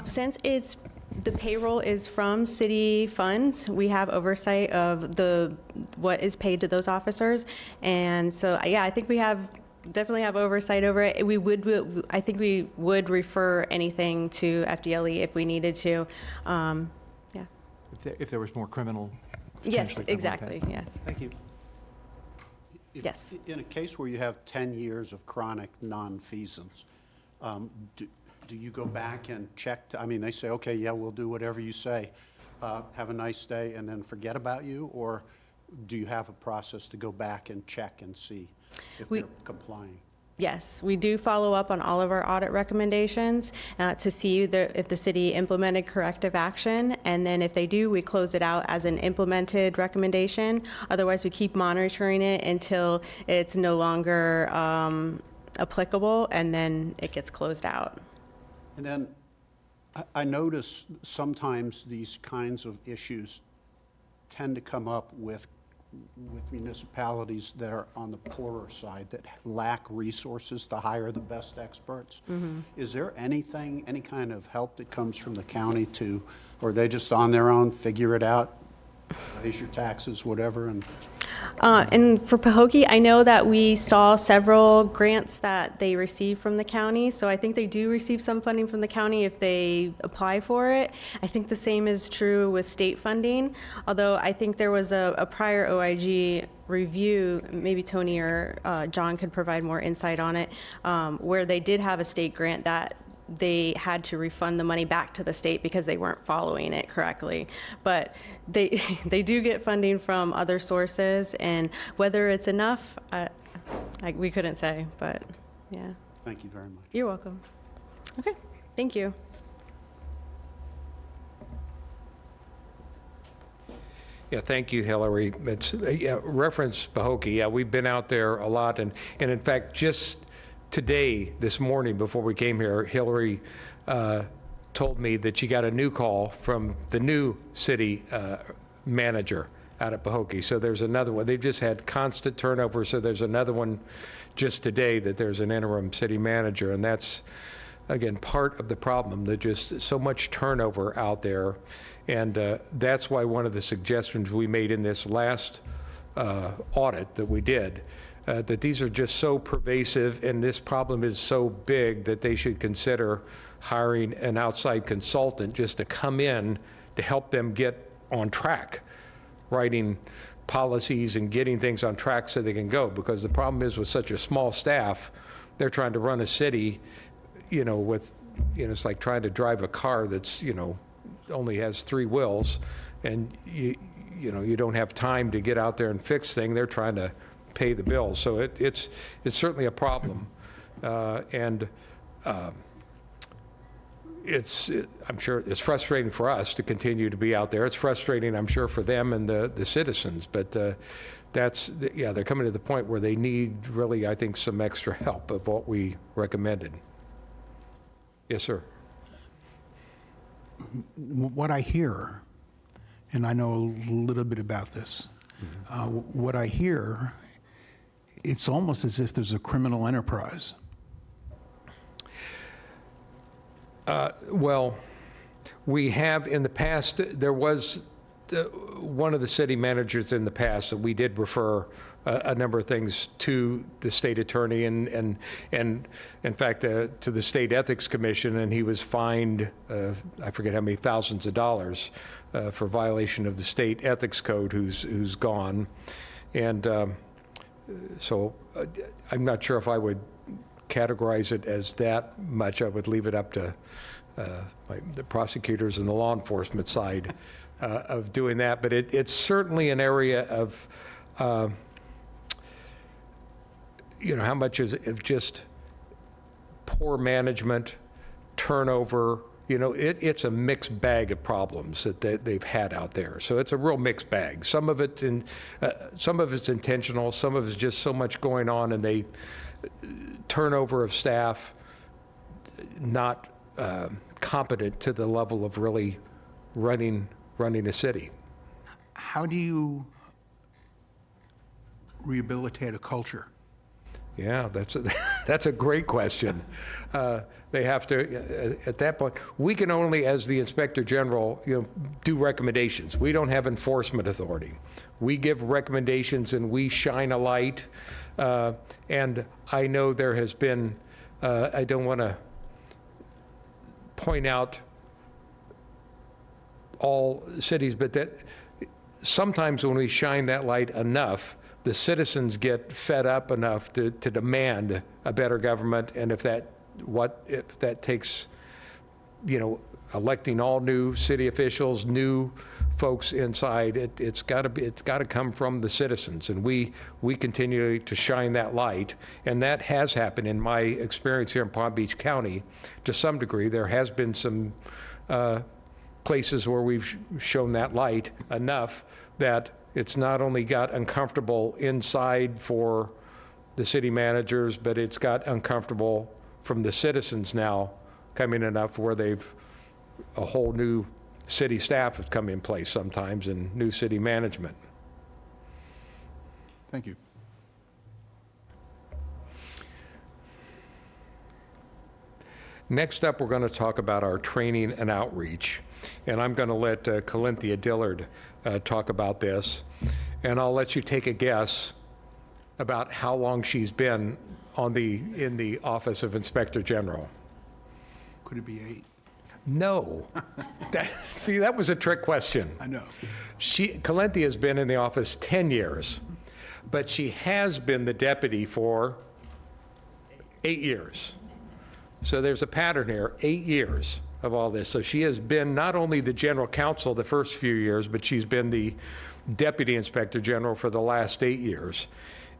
Since it's The payroll is from city funds. We have oversight of what is paid to those officers. And so, yeah, I think we definitely have oversight over it. I think we would refer anything to FDLE if we needed to. Yeah. If there was more criminal. Yes, potentially criminal exactly, intent. yes. Thank you. Yes. In a case where you have 10 years of chronic nonfeasance, do you go back and check? I mean, they say, okay, yeah, we'll do whatever you say. Have a nice day, and then forget about you? Or do you have a process to go back and check and see if they're complying? Yes, we do follow up on all of our audit recommendations to see if the city implemented corrective action, and then if they do, we close it out as an implemented recommendation. Otherwise, we keep monitoring it until it's no longer applicable, and then it gets closed out. And then I notice sometimes these kinds of issues tend to come up with municipalities that are on the poorer side, that lack resources to hire the best experts. Is there any kind of help that comes from the county or are they just on their own, figure it out, raise your taxes, whatever? And for Pahokee, I know that we saw several grants that they received from the county, so I think they do receive some funding from the county if they apply for it. I think the same is true with state funding, although I think there was a prior OIG review, maybe Tony or John could provide more insight on it, where they did have a state grant that they had to refund the money back to the state because they weren't following it correctly. But they do get funding from other sources, and whether it's enough, we couldn't say, but yeah. Thank you very much. You're welcome. Okay, thank you. Yeah, thank you, Hillary. It's, reference Pahokee, yeah, we've been out there a lot, and in fact, just today, this morning, before we came here, Hillary told me that she got a new call from the new city manager out at Pahokee. So there's another one. They've just had constant turnover, so there's another one just today that there's an interim city manager, and that's, again, part of the problem. There's just so much turnover out there, and that's why one of the suggestions we made in this last audit that we did, that these are just so pervasive and this problem is so big that they should consider hiring an outside consultant just to come in to help them get on track, writing policies and getting things on track so they can go. Because the problem is with such a small staff, they're trying to run a city, it's like trying to drive a car that's, only has 3 wheels, and you don't have time to get out there and fix things. They're trying to pay the bills. So it's certainly a problem. I'm sure it's frustrating for us to continue to be out there. It's frustrating, I'm sure, for them and the citizens, but they're coming to the point where they need really, I think, some extra help of what we recommended. Yes, sir. What I hear, and I know a little bit about this, what I hear, it's almost as if there's a criminal enterprise. Well, we have in the past, there was one of the city managers in the past that we did refer a number of things to the state attorney and in fact to the State Ethics Commission, and he was fined I forget how many thousands of dollars for violation of the state ethics code, who's gone. And so I'm not sure if I would categorize it as that much. I would leave it up to the prosecutors and the law enforcement side of doing that. But it's certainly an area of, how much is it just poor management, turnover. It's a mixed bag of problems that they've had out there. So it's a real mixed bag. Some of it's intentional. Some of it's just so much going on, and turnover of staff, not competent to the level of really running a city. How do you rehabilitate a culture? Yeah, That's a great question. They have to, at that point, we can only, as the Inspector General, do recommendations. We don't have enforcement authority. We give recommendations and we shine a light. And I know there has been, I don't want to point out all cities, but that sometimes when we shine that light enough, the citizens get fed up enough to demand a better government. And if that takes, electing all new city officials, new folks inside, it's got to come from the citizens, and we continue to shine that light, and that has happened in my experience here in Palm Beach County to some degree. There has been some places where we've shown that light enough that it's not only got uncomfortable inside for the city managers, but it's got uncomfortable from the citizens now coming enough where a whole new city staff has come in place sometimes and new city management. Thank you. Next up, we're going to talk about our training and outreach. And I'm going to let Calinthia Dillard talk about this. And I'll let you take a guess about how long she's been in the Office of Inspector General. Could it be 8? No. See, that was a trick question. I know. Calinthia has been in the office 10 years, but she has been the deputy for 8 years. So there's a pattern here, 8 years of all this. So she has been not only the general counsel the first few years, but she's been the deputy inspector general for the last 8 years.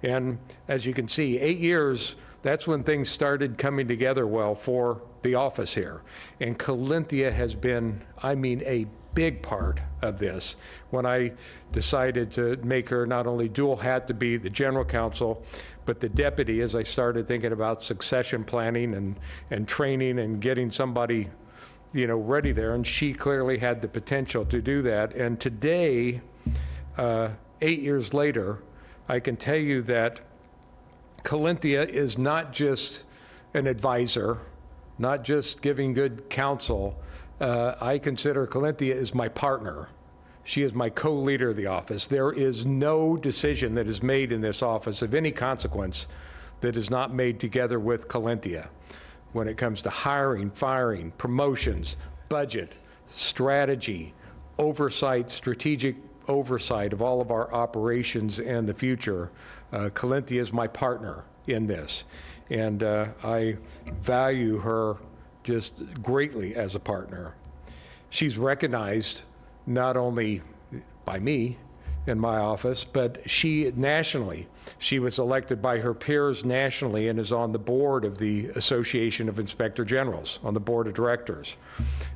And as you can see, 8 years, that's when things started coming together well for the office here. And Calinthia has been, a big part of this. When I decided to make her not only dual hat to be the general counsel, but the deputy, as I started thinking about succession planning and training and getting somebody, ready there. And she clearly had the potential to do that. And today, 8 years later, I can tell you that Calinthia is not just an advisor, not just giving good counsel. I consider Calinthia as my partner. She is my co-leader of the office. There is no decision that is made in this office of any consequence that is not made together with Calinthia. When it comes to hiring, firing, promotions, budget, strategy, oversight, strategic oversight of all of our operations and the future, Calinthia is my partner in this. And I value her just greatly as a partner. She's recognized not only by me in my office, but nationally. She was elected by her peers nationally and is on the board of the Association of Inspector Generals, on the board of directors.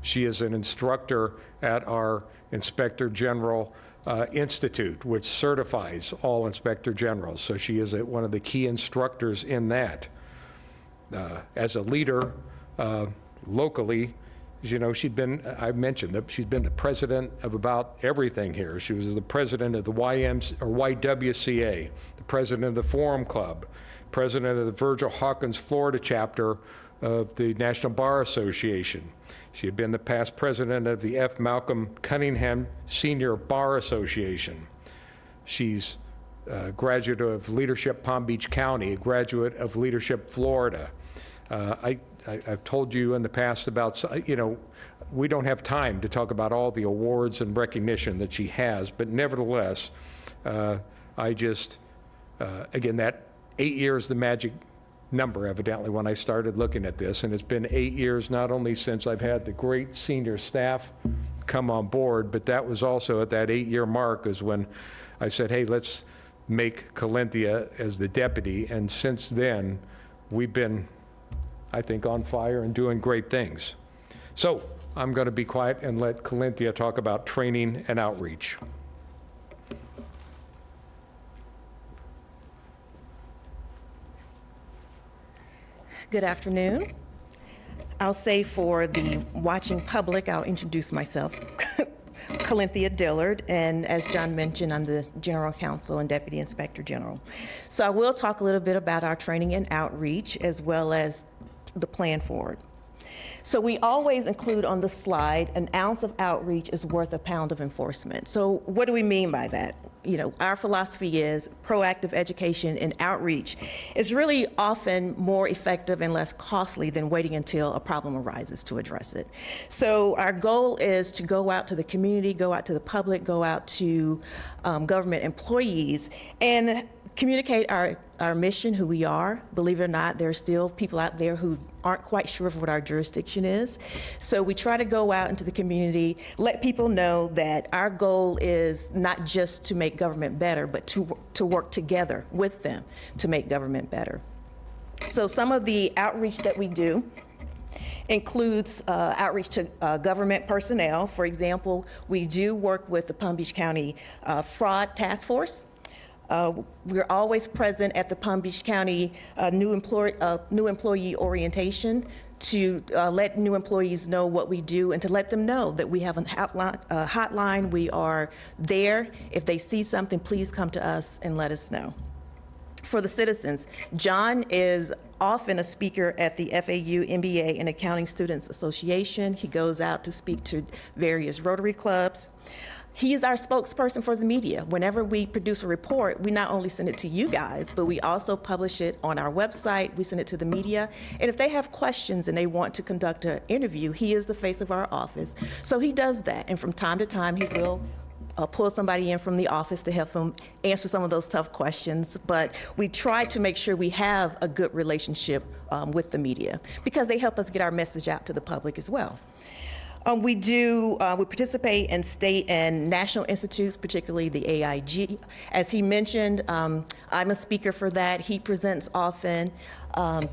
She is an instructor at our Inspector General Institute, which certifies all Inspector Generals. So she is one of the key instructors in that. As a leader locally, I've mentioned that she's been the president of about everything here. She was the president of the YWCA, the president of the Forum Club, president of the Virgil Hawkins, Florida chapter of the National Bar Association. She had been the past president of the F. Malcolm Cunningham Senior Bar Association. She's a graduate of Leadership Palm Beach County, a graduate of Leadership Florida. I've told you in the past about, we don't have time to talk about all the awards and recognition that she has, but nevertheless, again, that 8 years, the magic number, evidently, when I started looking at this, and it's been 8 years, not only since I've had the great senior staff come on board, but that was also at that 8-year mark is when I said, hey, let's make Calinthia as the deputy, and since then, we've been, I think, on fire and doing great things. So I'm going to be quiet and let Calinthia talk about training and outreach. Good afternoon. I'll say for the watching public, I'll introduce myself. Calinthia Dillard, and as John mentioned, I'm the General Counsel and Deputy Inspector General. So I will talk a little bit about our training and outreach as well as the plan forward. So we always include on the slide, an ounce of outreach is worth a pound of enforcement. So what do we mean by that? You know, our philosophy is proactive education and outreach is really often more effective and less costly than waiting until a problem arises to address it. So our goal is to go out to the community, go out to the public, go out to government employees and communicate our mission, who we are. Believe it or not, there are still people out there who aren't quite sure of what our jurisdiction is. So we try to go out into the community, let people know that our goal is not just to make government better, but to work together with them to make government better. So some of the outreach that we do includes outreach to government personnel. For example, we do work with the Palm Beach County Fraud Task Force. We're always present at the Palm Beach County new employee orientation to let new employees know what we do and to let them know that we have a hotline. We are there. If they see something, please come to us and let us know. For the citizens, John is often a speaker at the FAU MBA and Accounting Students Association. He goes out to speak to various Rotary clubs. He is our spokesperson for the media. Whenever we produce a report, we not only send it to you guys, but we also publish it on our website. We send it to the media. And if they have questions and they want to conduct an interview, he is the face of our office. So he does that. And from time to time, he will pull somebody in from the office to help him answer some of those tough questions. But we try to make sure we have a good relationship with the media because they help us get our message out to the public as well. We participate in state and national institutes, particularly the AIG. As he mentioned, I'm a speaker for that. He presents often.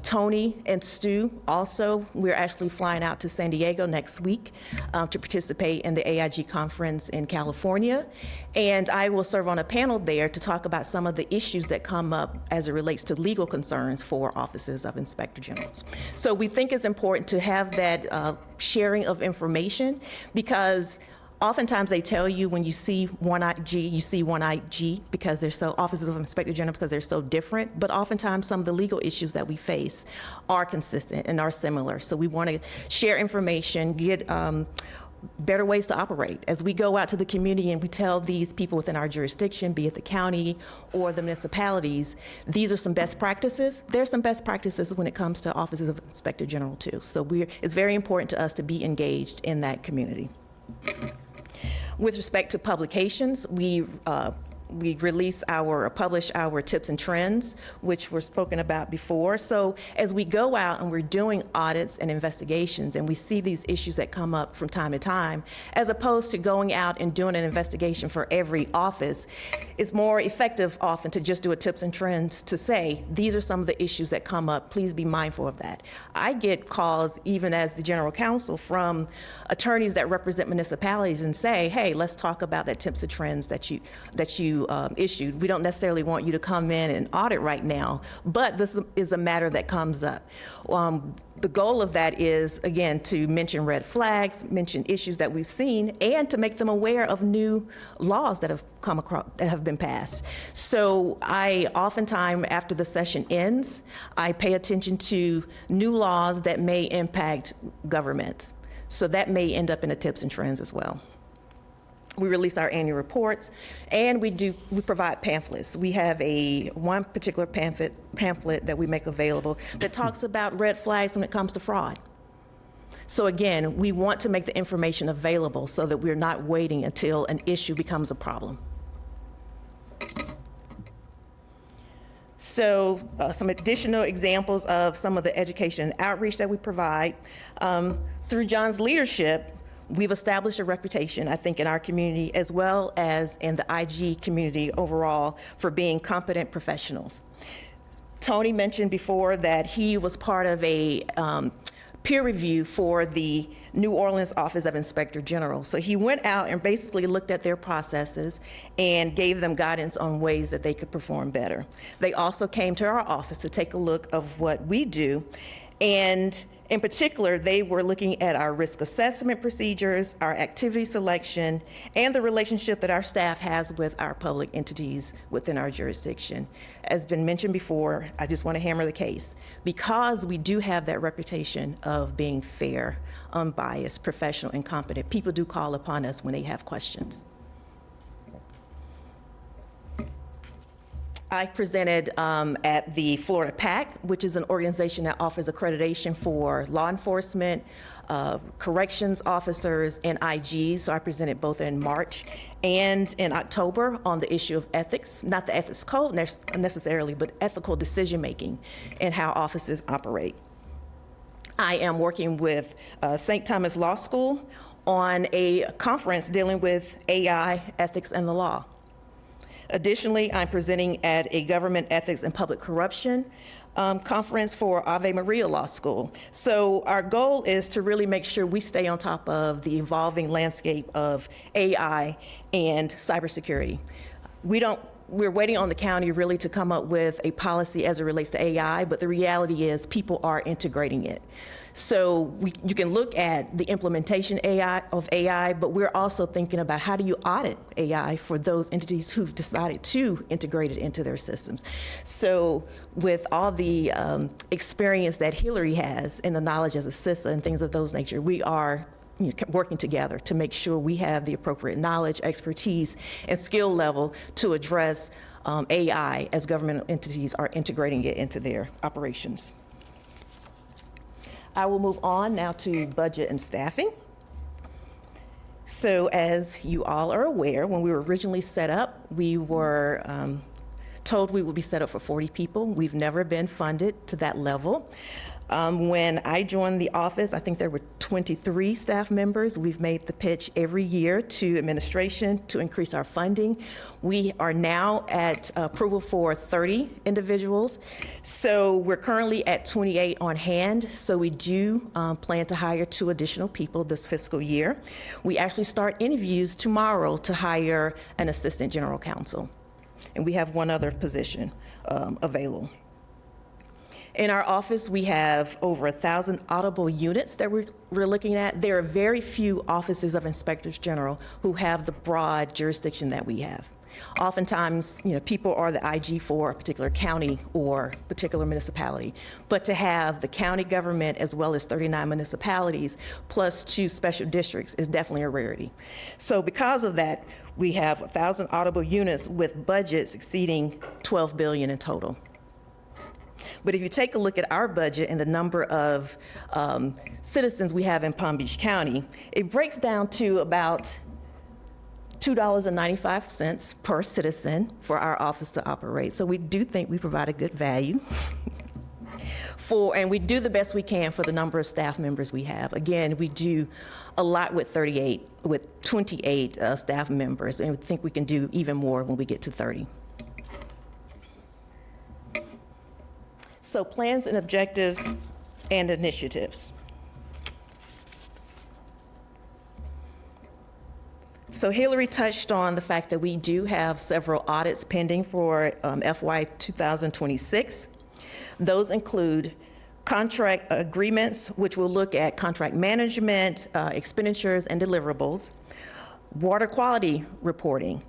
Tony and Stu also, we're actually flying out to San Diego next week to participate in the AIG conference in California. And I will serve on a panel there to talk about some of the issues that come up as it relates to legal concerns for offices of Inspector Generals. So we think it's important to have that sharing of information because oftentimes they tell you when you see one IG, you see one IG because they're so, offices of Inspector General because they're so different, but oftentimes some of the legal issues that we face are consistent and are similar. So we want to share information, get better ways to operate. As we go out to the community and we tell these people within our jurisdiction, be it the county or the municipalities, these are some best practices. There's some best practices when it comes to offices of Inspector General too. So it's very important to us to be engaged in that community. With respect to publications, we publish our tips and trends, which were spoken about before. So as we go out and we're doing audits and investigations and we see these issues that come up from time to time, as opposed to going out and doing an investigation for every office, it's more effective often to just do a tips and trends to say, these are some of the issues that come up, please be mindful of that. I get calls, even as the general counsel, from attorneys that represent municipalities and say, hey, let's talk about that tips and trends that you issued. We don't necessarily want you to come in and audit right now, but this is a matter that comes up. The goal of that is, again, to mention red flags, mention issues that we've seen, and to make them aware of new laws that have come across, that have been passed. So I oftentimes, after the session ends, I pay attention to new laws that may impact governments. So that may end up in the tips and trends as well. We release our annual reports, and we provide pamphlets. We have one particular pamphlet that we make available that talks about red flags when it comes to fraud. So again, we want to make the information available so that we're not waiting until an issue becomes a problem. So some additional examples of some of the education and outreach that we provide. Through John's leadership, we've established a reputation, I think, in our community as well as in the IG community overall for being competent professionals. Tony mentioned before that he was part of a peer review for the New Orleans Office of Inspector General. So he went out and basically looked at their processes and gave them guidance on ways that they could perform better. They also came to our office to take a look of what we do, and In particular, they were looking at our risk assessment procedures, our activity selection, and the relationship that our staff has with our public entities within our jurisdiction. As been mentioned before, I just want to hammer the case. Because we do have that reputation of being fair, unbiased, professional, and competent, people do call upon us when they have questions. I presented at the Florida PAC, which is an organization that offers accreditation for law enforcement, corrections officers, and IGs. So I presented both in March and in October on the issue of ethics, not the ethics code necessarily, but ethical decision-making and how offices operate. I am working with St. Thomas Law School on a conference dealing with AI, ethics, and the law. Additionally, I'm presenting at a government ethics and public corruption conference for Ave Maria Law School. So our goal is to really make sure we stay on top of the evolving landscape of AI and cybersecurity. We're waiting on the county really to come up with a policy as it relates to AI, but the reality is people are integrating it. So you can look at the implementation of AI, but we're also thinking about how do you audit AI for those entities who've decided to integrate it into their systems. So with all the experience that Hillary has and the knowledge as a CISA and things of those nature, we are working together to make sure we have the appropriate knowledge, expertise, and skill level to address AI as government entities are integrating it into their operations. I will move on now to budget and staffing. So as you all are aware, when we were originally set up, we were told we would be set up for 40 people. We've never been funded to that level. When I joined the office, I think there were 23 staff members. We've made the pitch every year to administration to increase our funding. We are now at approval for 30 individuals. So we're currently at 28 on hand. So we do plan to hire 2 additional people this fiscal year. We actually start interviews tomorrow to hire an assistant general counsel. And we have 1 other position available. In our office, we have over 1,000 audible units that we're looking at. There are very few offices of inspectors general who have the broad jurisdiction that we have. Oftentimes, people are the IG for a particular county or particular municipality, but to have the county government as well as 39 municipalities plus 2 special districts is definitely a rarity. So because of that, we have 1,000 audible units with budgets exceeding $12 billion in total. But if you take a look at our budget and the number of citizens we have in Palm Beach County, it breaks down to about $2.95 per citizen for our office to operate. So we do think we provide a good value and we do the best we can for the number of staff members we have. Again, we do a lot with 28 staff members, and we think we can do even more when we get to 30. So plans and objectives and initiatives. So Hillary touched on the fact that we do have several audits pending for FY 2026. Those include contract agreements, which will look at contract management, expenditures, and deliverables, water quality reporting.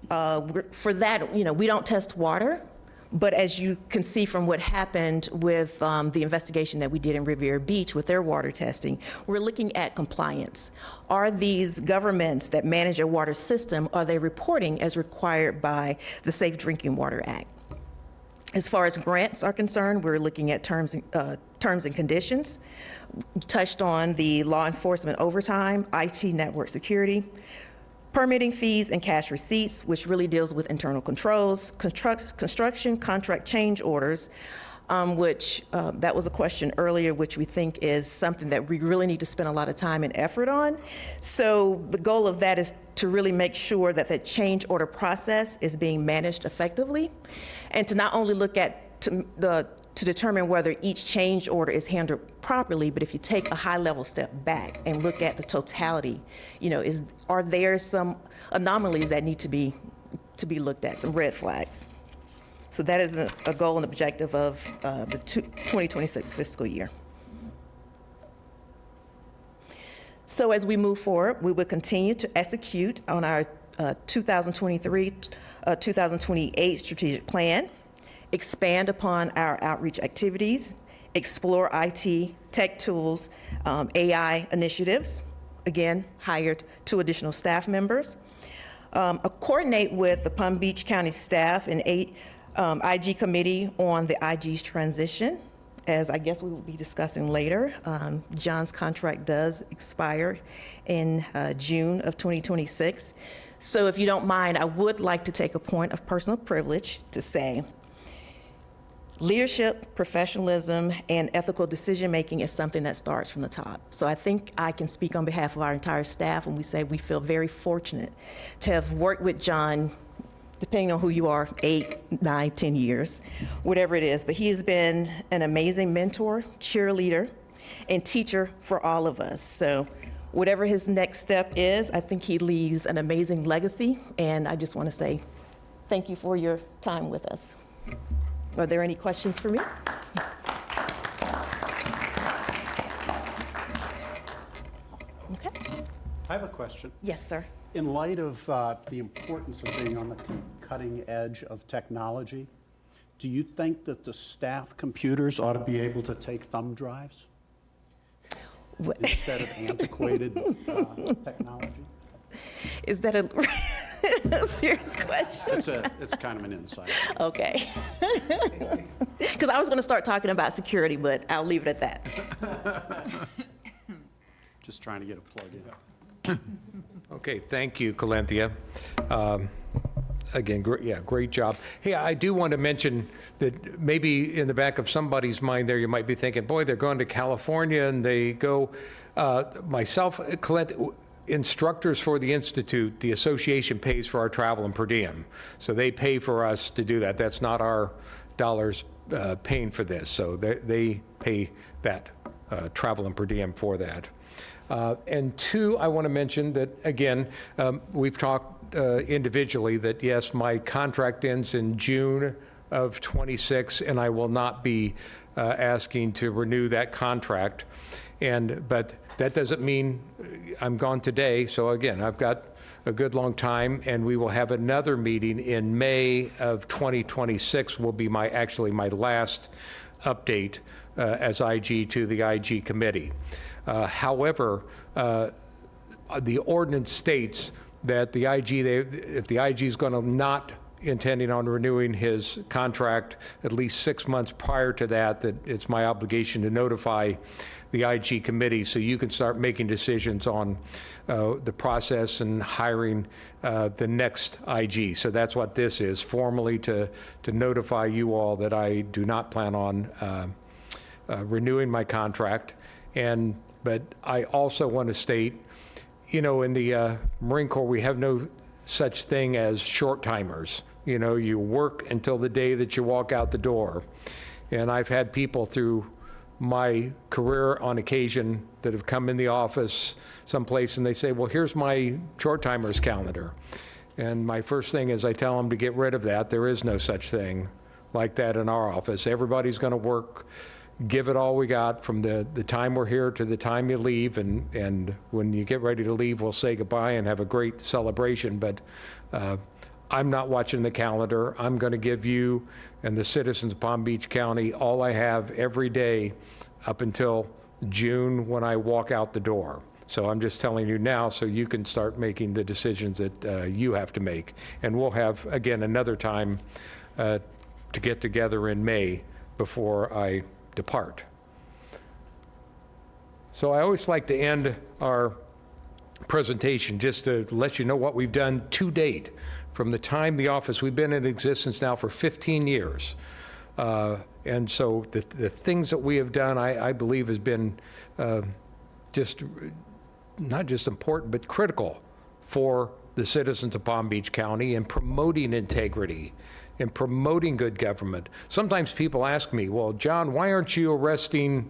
For that, we don't test water. But as you can see from what happened with the investigation that we did in Riviera Beach with their water testing, we're looking at compliance. Are these governments that manage a water system, are they reporting as required by the Safe Drinking Water Act? As far as grants are concerned, we're looking at terms and conditions. We touched on the law enforcement overtime, IT network security, permitting fees and cash receipts, which really deals with internal controls, construction, contract change orders, which that was a question earlier, which we think is something that we really need to spend a lot of time and effort on. So the goal of that is to really make sure that the change order process is being managed effectively, and to not only look at to determine whether each change order is handled properly, but if you take a high-level step back and look at the totality, are there some anomalies that need to be looked at, some red flags? So that is a goal and objective of the 2026 fiscal year. So as we move forward, we will continue to execute on our 2023-2028 strategic plan, expand upon our outreach activities, explore IT, tech tools, AI initiatives. Again, hired 2 additional staff members. Coordinate with the Palm Beach County staff and IG committee on the IG's transition, as I guess we will be discussing later. John's contract does expire in June of 2026. So if you don't mind, I would like to take a point of personal privilege to say leadership, professionalism, and ethical decision-making is something that starts from the top. So I think I can speak on behalf of our entire staff when we say we feel very fortunate to have worked with John, depending on who you are, 8, 9, 10 years, whatever it is. But he has been an amazing mentor, cheerleader, and teacher for all of us. So whatever his next step is, I think he leaves an amazing legacy. And I just want to say thank you for your time with us. Are there any questions for me? Okay. I have a question. Yes, sir. In light of the importance of being on the cutting edge of technology, do you think that the staff computers ought to be able to take thumb drives instead of antiquated technology? Is that a serious question? It's kind of an insight. Okay. Because I was going to start talking about security, but I'll leave it at that. Just trying to get a plug in. Okay, thank you, Calenthia. Again, great job. Hey, I do want to mention that maybe in the back of somebody's mind there, you might be thinking, boy, they're going to California and they go, myself, Calenthia, instructors for the Institute, the association pays for our travel and per diem. So they pay for us to do that. That's not our dollars paying for this. So they pay that travel and per diem for that. And 2, I want to mention that, again, we've talked individually that, yes, my contract ends in June of 26, and I will not be asking to renew that contract. But that doesn't mean I'm gone today. So again, I've got a good long time, and we will have another meeting in May of 2026 will be my last update as IG to the IG committee. However, the ordinance states that the IG, if the IG is going to not intending on renewing his contract at least 6 months prior to that, that it's my obligation to notify the IG committee so you can start making decisions on the process and hiring the next IG. So that's what this is, formally to notify you all that I do not plan on renewing my contract. But I also want to state, in the Marine Corps, we have no such thing as short timers. You work until the day that you walk out the door. And I've had people through my career on occasion that have come in the office someplace and they say, well, here's my short timers calendar. And my first thing is I tell them to get rid of that. There is no such thing like that in our office. Everybody's going to work, give it all we got from the time we're here to the time you leave. And when you get ready to leave, we'll say goodbye and have a great celebration. But I'm not watching the calendar. I'm going to give you and the citizens of Palm Beach County all I have every day up until June when I walk out the door. So I'm just telling you now so you can start making the decisions that you have to make. And we'll have, again, another time to get together in May before I depart. So I always like to end our presentation just to let you know what we've done to date. From the time the office, we've been in existence now for 15 years. And so the things that we have done, I believe, has been just not just important, but critical for the citizens of Palm Beach County in promoting integrity and promoting good government. Sometimes people ask me, well, John, why aren't you arresting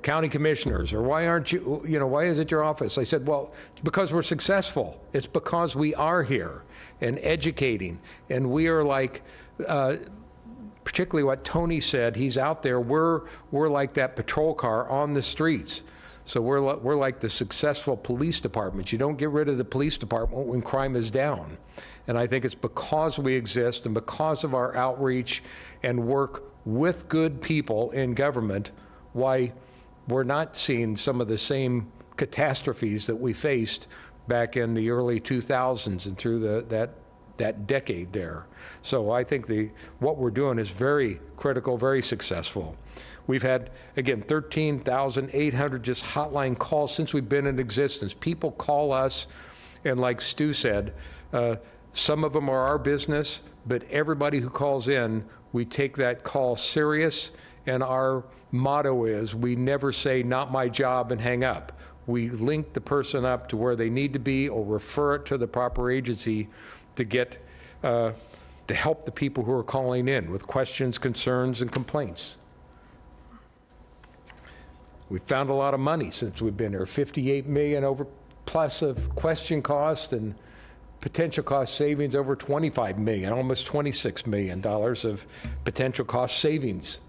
county commissioners, or why aren't you, why is it your office? I said, well, it's because we're successful. It's because we are here and educating. And we are like, particularly what Tony said, he's out there, we're like that patrol car on the streets. So we're like the successful police department. You don't get rid of the police department when crime is down. And I think it's because we exist and because of our outreach and work with good people in government why we're not seeing some of the same catastrophes that we faced back in the early 2000s and through that decade there. So I think what we're doing is very critical, very successful. We've had, again, 13,800 just hotline calls since we've been in existence. People call us, and like Stu said, some of them are our business, but everybody who calls in, we take that call serious, and our motto is, we never say, "not my job," and hang up. We link the person up to where they need to be or refer it to the proper agency to get, to help the people who are calling in with questions, concerns, and complaints. We've found a lot of money since we've been here, 58 million over plus of question cost and potential cost savings over 25 million, almost $26 million of potential cost savings.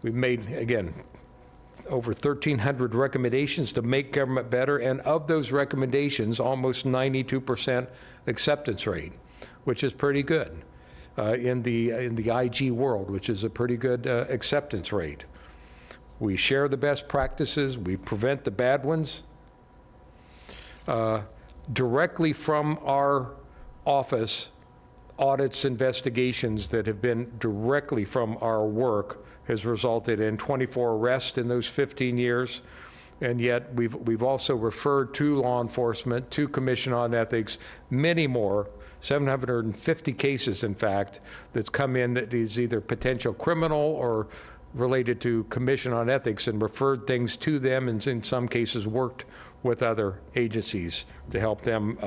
We've made, again, over 1,300 recommendations to make government better, and of those recommendations, almost 92% acceptance rate, which is pretty good in the IG world, which is a pretty good acceptance rate. We share the best practices, we prevent the bad ones. Directly from our office, audits, investigations that have been directly from our work has resulted in 24 arrests in those 15 years. And yet we've also referred to law enforcement, to Commission on Ethics, many more, 750 cases, in fact, that's come in that is either potential criminal or related to Commission on Ethics, and referred things to them, and in some cases worked with other agencies to help them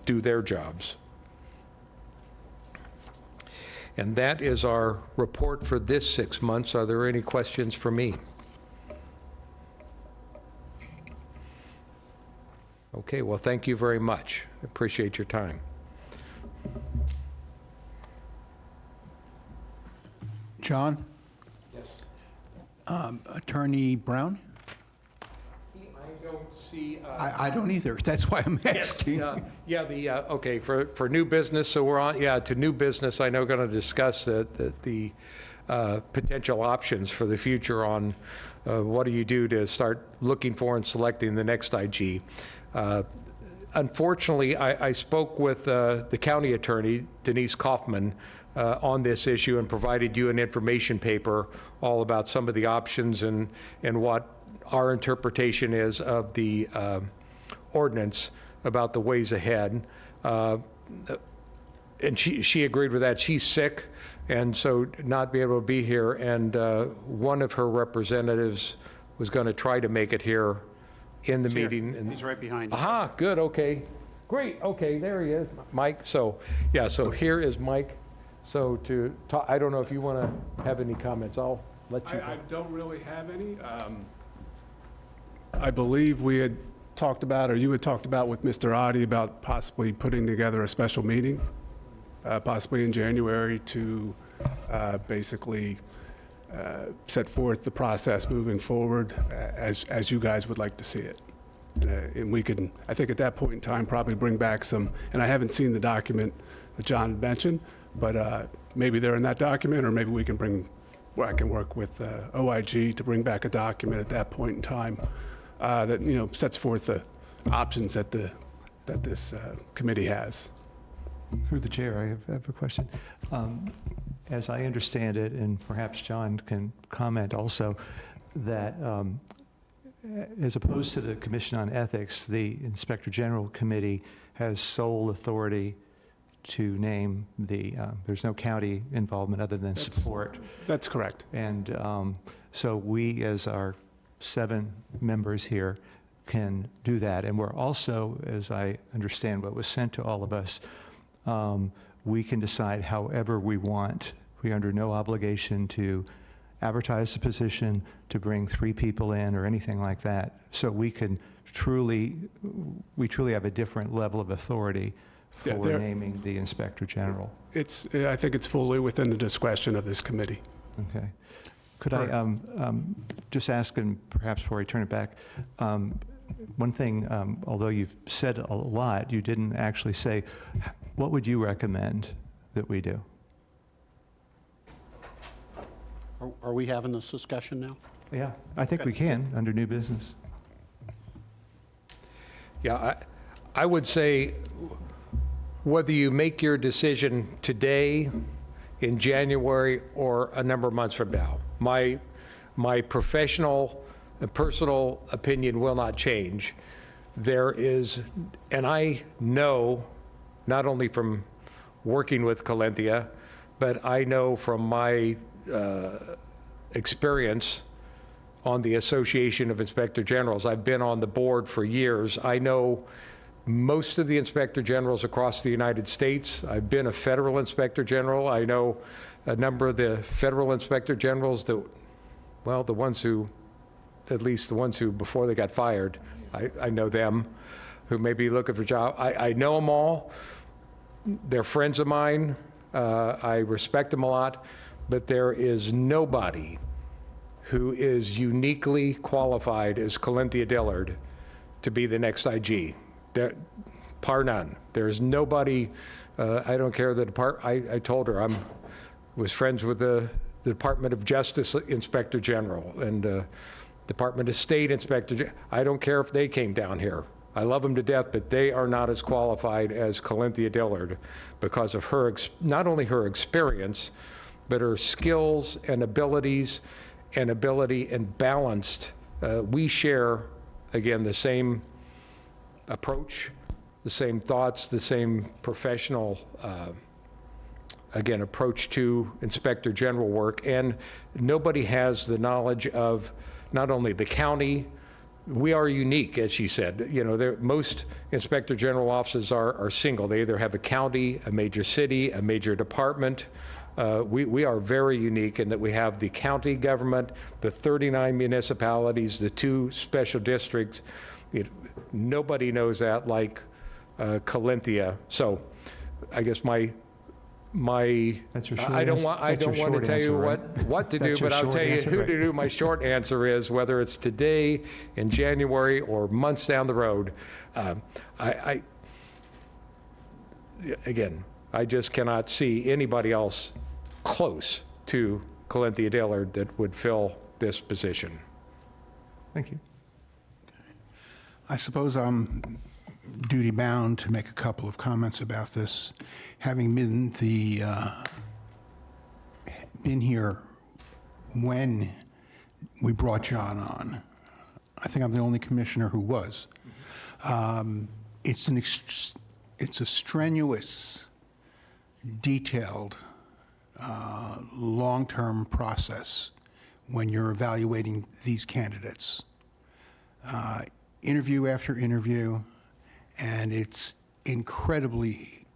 do their jobs. And that is our report for this 6 months. Are there any questions for me? Okay, well, thank you very much. I appreciate your time. John? Yes. Attorney Brown? I don't see. I don't either. That's why I'm asking. Okay, for new business, so we're on, to new business, I know going to discuss the potential options for the future on what do you do to start looking for and selecting the next IG. Unfortunately, I spoke with the county attorney, Denise Kaufman, on this issue and provided you an information paper all about some of the options and what our interpretation is of the ordinance about the ways ahead. And she agreed with that. She's sick, and so not be able to be here. And one of her representatives was going to try to make it here in the meeting. And He's right behind you. aha, good, okay. Great, okay, there he is, Mike. So, so here is Mike. So to talk, I don't know if you want to have any comments. I'll let you. I don't really have any. I believe we had talked about, or you had talked about with Mr. Oddie about possibly putting together a special meeting, possibly in January, to basically set forth the process moving forward as you guys would like to see it. And we can, I think at that point in time, probably bring back some, and I haven't seen the document that John had mentioned, but maybe they're in that document, or maybe we can bring, I can work with OIG to bring back a document at that point in time that, sets forth the options that this committee has. Through the chair, I have a question. As I understand it, and perhaps John can comment also, that as opposed to the Commission on Ethics, the Inspector General Committee has sole authority to name there's no county involvement other than support. That's correct. And so we, as our 7 members here, can do that. And we're also, as I understand what was sent to all of us, we can decide however we want. We're under no obligation to advertise the position, to bring 3 people in, or anything like that. So we truly have a different level of authority for naming the Inspector General. I think it's fully within the discretion of this committee. Okay. Could I just ask, and perhaps before I turn it back, one thing, although you've said a lot, you didn't actually say, what would you recommend that we do? Are we having this discussion now? Yeah, I think we can, under new business. Yeah, I would say whether you make your decision today, in January, or a number of months from now, my professional and personal opinion will not change. There is, and I know, not only from working with Colentia, but I know from my experience on the Association of Inspector Generals. I've been on the board for years. I know most of the Inspector Generals across the United States. I've been a federal Inspector General. I know a number of the federal Inspector Generals that, well, the ones who, at least the ones who, before they got fired, I know them, who may be looking for a job. I know them all. They're friends of mine. I respect them a lot. But there is nobody who is uniquely qualified as Colentia Dillard to be the next IG. There, par none. There's nobody, I don't care the department, I told her was friends with the Department of Justice Inspector General and Department of State Inspector. I don't care if they came down here. I love them to death, but they are not as qualified as Colentia Dillard because of her, not only her experience, but her skills and abilities and balanced. We share, again, the same approach, the same thoughts, the same professional, again, approach to Inspector General work. And nobody has the knowledge of not only the county. We are unique, as she said. You know, most Inspector General offices are single. They either have a county, a major city, a major department. We are very unique in that we have the county government, the 39 municipalities, the 2 special districts. Nobody knows that like Colentia. So I guess That's your short I don't answer? want That's your to short tell you answer, what to do, That's your but I'll short tell you answer, who right? to do. My short answer is whether it's today, in January, or months down the road. Again, I just cannot see anybody else close to Colentia Dillard that would fill this position. Thank you. I suppose I'm duty-bound to make a couple of comments about this, having been been here when we brought John on. I think I'm the only commissioner who was. It's a strenuous, detailed, long-term process when you're evaluating these candidates. Interview after interview, and it's incredibly,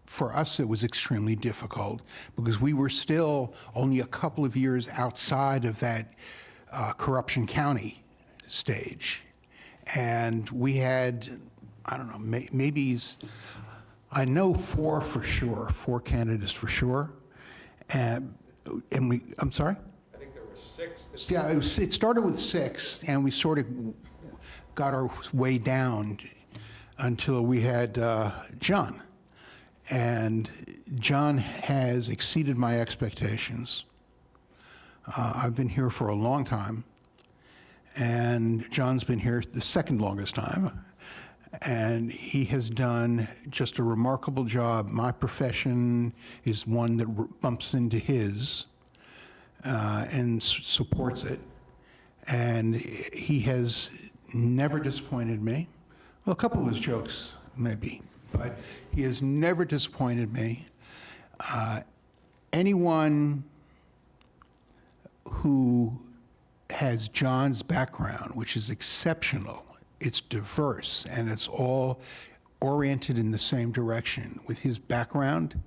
for us it was extremely difficult because we were still only a couple of years outside of that corruption county stage. And we had, I don't know, maybe, I know 4 for sure, 4 candidates for sure. And we, I'm sorry? I think there were 6. Yeah, it started with 6, and we sort of got our way down until we had John. And John has exceeded my expectations. I've been here for a long time, and John's been here the second longest time. And he has done just a remarkable job. My profession is one that bumps into his and supports it. And he has never disappointed me. Well, a couple of his jokes, maybe, but he has never disappointed me. Anyone who has John's background, which is exceptional, it's diverse, and it's all oriented in the same direction with his background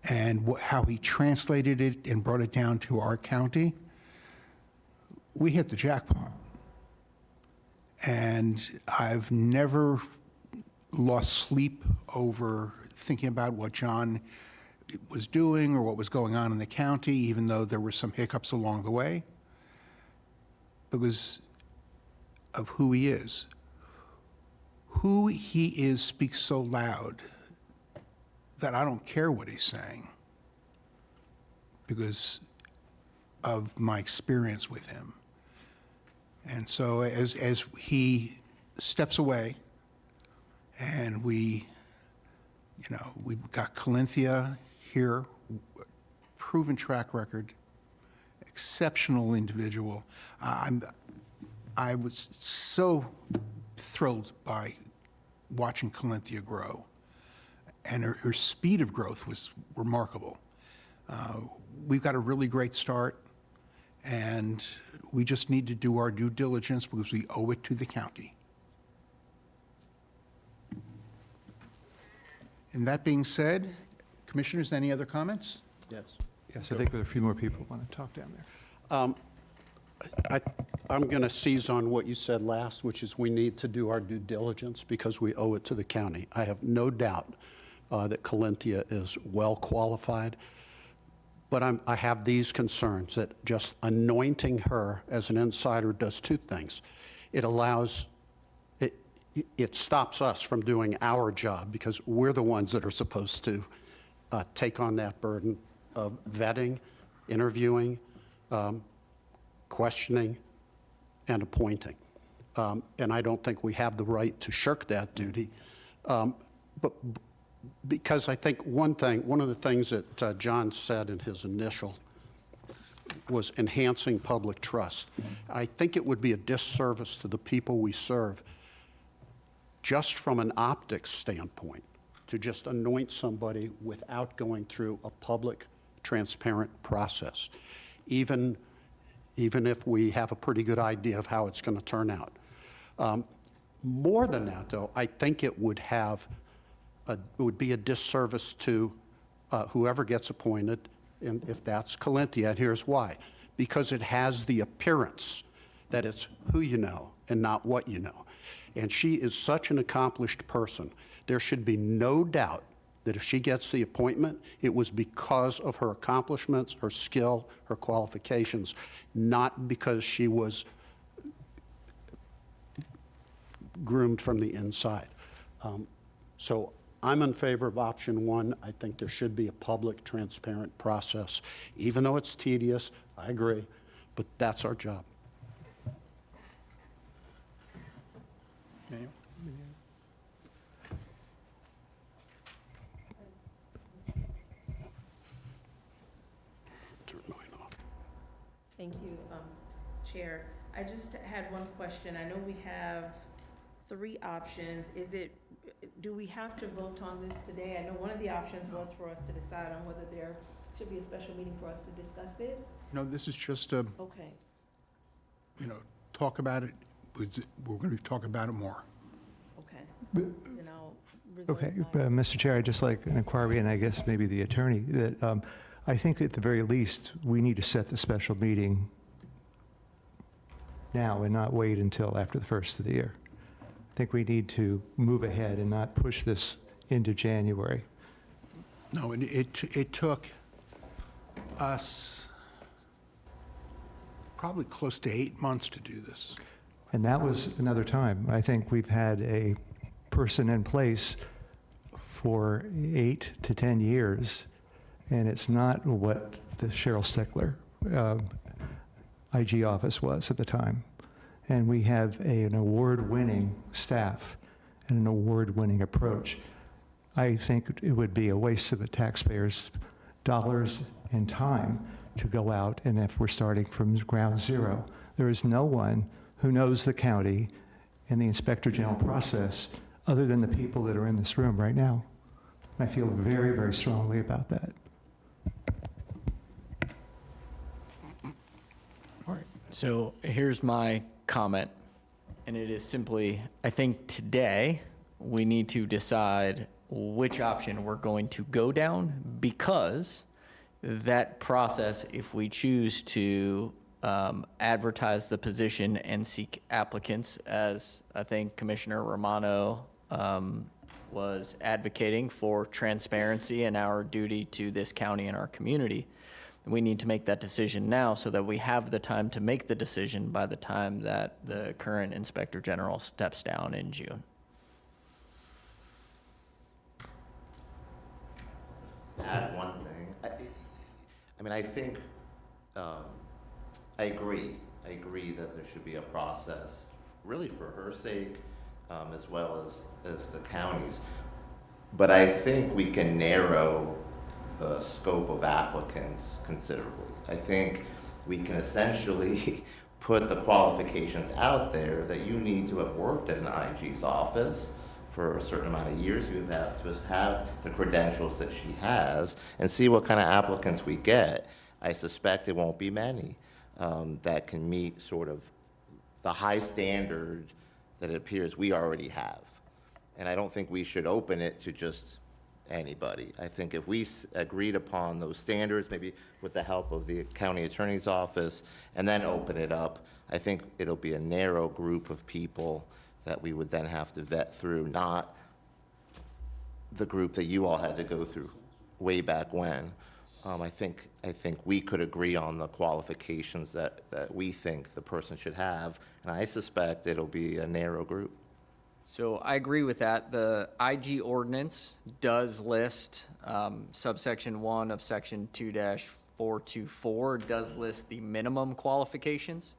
and how he translated it and brought it down to our county, we hit the jackpot. And I've never lost sleep over thinking about what John was doing or what was going on in the county, even though there were some hiccups along the way, because of who he is. Who he is speaks so loud that I don't care what he's saying because of my experience with him. And so as he steps away and we've got Calinthia here, proven track record, exceptional individual. I was so thrilled by watching Calinthia grow, and her speed of growth was remarkable. We've got a really great start, and we just need to do our due diligence because we owe it to the county. And that being said, Commissioners, any other comments? Yes. Yes, I think there are a few more people who want to talk down there. I'm going to seize on what you said last, which is we need to do our due diligence because we owe it to the county. I have no doubt that Calinthia is well qualified, but I have these concerns that just anointing her as an insider does two things. It stops us from doing our job because we're the ones that are supposed to take on that burden of vetting, interviewing, questioning, and appointing. And I don't think we have the right to shirk that duty. But because I think one of the things that John said in his initial was enhancing public trust. I think it would be a disservice to the people we serve, just from an optics standpoint, to just anoint somebody without going through a public, transparent process, even if we have a pretty good idea of how it's going to turn out. More than that, though, I think it would be a disservice to whoever gets appointed, and if that's Calinthia, and here's why. Because it has the appearance that it's who you know and not what you know. And she is such an accomplished person. There should be no doubt that if she gets the appointment, it was because of her accomplishments, her skill, her qualifications, not because she was groomed from the inside. So I'm in favor of option one. I think there should be a public, transparent process. Even though it's tedious, I agree, but that's our job. Thank you, Chair. I just had one question. I know we have 3 options. Do we have to vote on this today? I know one of the options was for us to decide on whether there should be a special meeting for us to discuss this. No, this is just a, Okay. talk about it. We're going to talk about it more. Okay. Then I'll reserve Okay, my- Mr. Chair, I'd just like an inquiry, and I guess maybe the attorney, that I think at the very least, we need to set the special meeting now and not wait until after the first of the year. I think we need to move ahead and not push this into January. No, and it took us probably close to 8 months to do this. And that was another time. I think we've had a person in place for 8 to 10 years, and it's not what the Cheryl Stickler IG office was at the time. And we have an award-winning staff and an award-winning approach. I think it would be a waste of the taxpayers' dollars and time to go out, and if we're starting from ground zero. There is no one who knows the county and the Inspector General process other than the people that are in this room right now. I feel very, very strongly about that. So here's my comment, and it is simply, I think today we need to decide which option we're going to go down, because that process, if we choose to advertise the position and seek applicants, as I think Commissioner Romano was advocating for transparency and our duty to this county and our community. We need to make that decision now so that we have the time to make the decision by the time that the current Inspector General steps down in June. Add one thing. I mean, I think, I agree. I agree that there should be a process, really for her sake, as well as the counties. But I think we can narrow the scope of applicants considerably. I think we can essentially put the qualifications out there that you need to have worked at an IG's office for a certain amount of years. You have to have the credentials that she has and see what kind of applicants we get. I suspect it won't be many that can meet sort of the high standard that it appears we already have. And I don't think we should open it to just anybody. I think if we agreed upon those standards, maybe with the help of the county attorney's office, and then open it up, I think it'll be a narrow group of people that we would then have to vet through, not the group that you all had to go through way back when. I think we could agree on the qualifications that we think the person should have, and I suspect it'll be a narrow group. So I agree with that. The IG ordinance does list, subsection 1 of section 2-424 does list the minimum qualifications.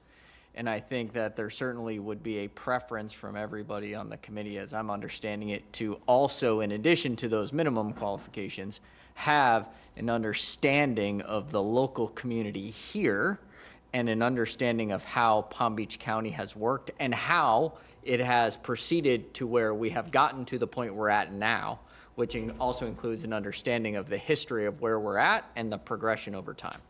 And I think that there certainly would be a preference from everybody on the committee, as I'm understanding it, to also, in addition to those minimum qualifications, have an understanding of the local community here and an understanding of how Palm Beach County has worked and how it has proceeded to where we have gotten to the point we're at now, which also includes an understanding of the history of where we're at and the progression over time.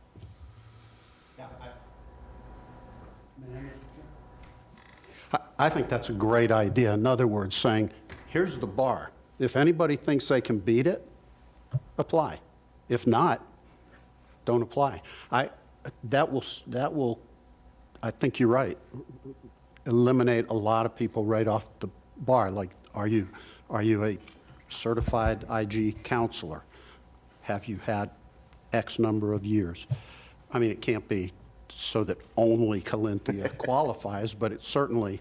I think that's a great idea. In other words, saying, here's the bar. If anybody thinks they can beat it, apply. If not, don't apply. That will, I think you're right, eliminate a lot of people right off the bar. Like, are you a certified IG counselor? Have you had X number of years? I mean, it can't be so that only Calinthia qualifies, but it certainly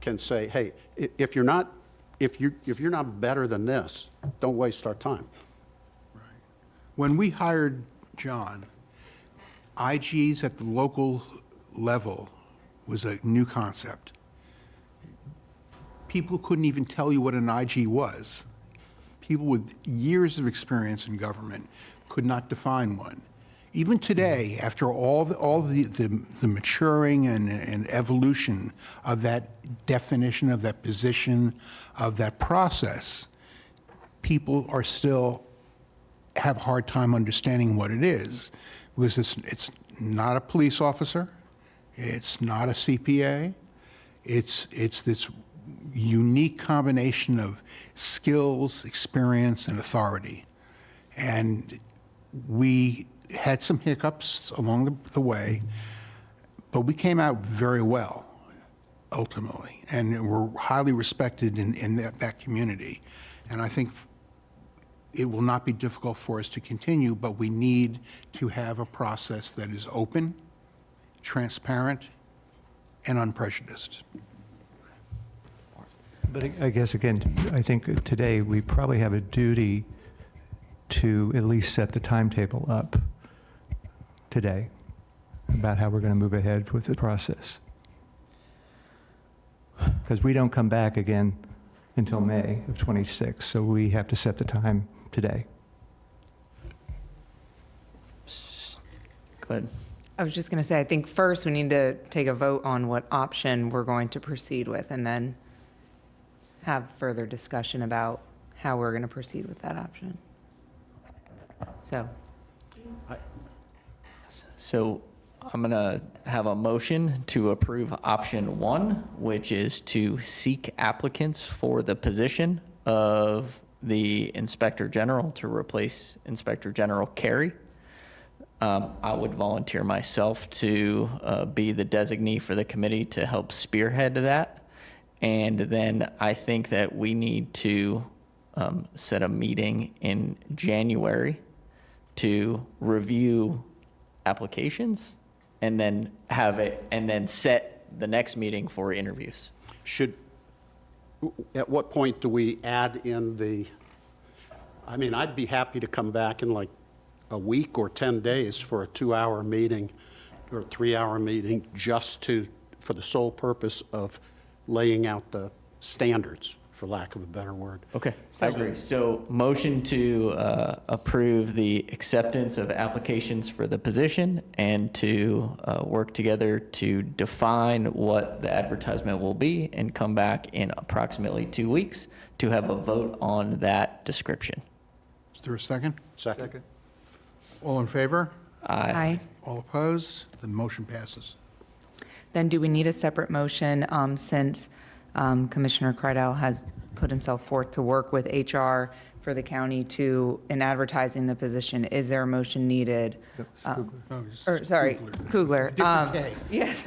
can say, hey, if you're not better than this, don't waste our time. Right. When we hired John, IGs at the local level was a new concept. People couldn't even tell you what an IG was. People with years of experience in government could not define one. Even today, after all the maturing and evolution of that definition, of that position, of that process, people are still have a hard time understanding what it is. Because it's not a police officer, it's not a CPA, it's this unique combination of skills, experience, and authority. And we had some hiccups along the way, but we came out very well, ultimately, and we're highly respected in that community. And I think it will not be difficult for us to continue, but we need to have a process that is open, transparent, and unprejudiced. But I guess, again, I think today we probably have a duty to at least set the timetable up today about how we're going to move ahead with the process. Because we don't come back again until May of '26, so we have to set the time today. Go ahead. I was just going to say, I think first we need to take a vote on what option we're going to proceed with, and then have further discussion about how we're going to proceed with that option. So I'm going to have a motion to approve option 1, which is to seek applicants for the position of the Inspector General to replace Inspector General Carey. I would volunteer myself to be the designee for the committee to help spearhead that. And then I think that we need to set a meeting in January to review applications and then set the next meeting for interviews. At what point do we add in I mean, I'd be happy to come back in like a week or 10 days for a 2-hour meeting or a 3-hour meeting for the sole purpose of laying out the standards, for lack of a better word. Okay, I agree. So motion to approve the acceptance of applications for the position and to work together to define what the advertisement will be and come back in approximately 2 weeks to have a vote on that description. Is there a second? Second. All in favor? Aye. All opposed? The motion passes. Then do we need a separate motion since Commissioner Cardell has put himself forth to work with HR for the county in advertising the position? Is there a motion needed? Kugler. Different day. Yes.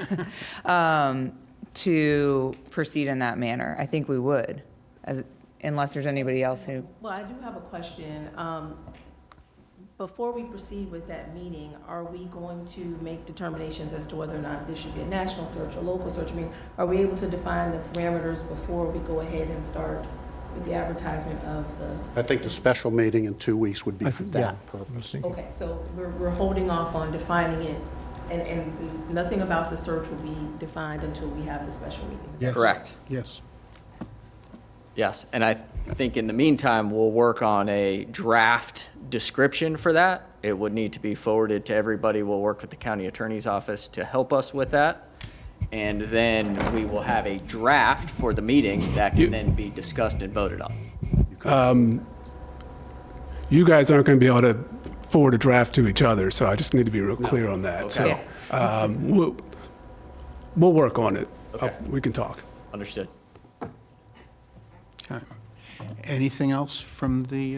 To proceed in that manner. I think we would, unless there's anybody else who. Well, I do have a question. Before we proceed with that meeting, are we going to make determinations as to whether or not this should be a national search or local search? I mean, are we able to define the parameters before we go ahead and start with the advertisement of the? I think the special meeting in 2 weeks would be for that purpose. Okay, so we're holding off on defining it, and nothing about the search will be defined until we have the special meeting. Is that Yes. Correct. Yes. Yes, and I think in the meantime, we'll work on a draft description for that. It would need to be forwarded to everybody. We'll work with the county attorney's office to help us with that. And then we will have a draft for the meeting that can then be discussed and voted on. You guys aren't going to be able to forward a draft to each other, so I just need to be real clear on that. Okay. So we'll work on it. Okay. We can talk. Understood. Okay. Anything else from the,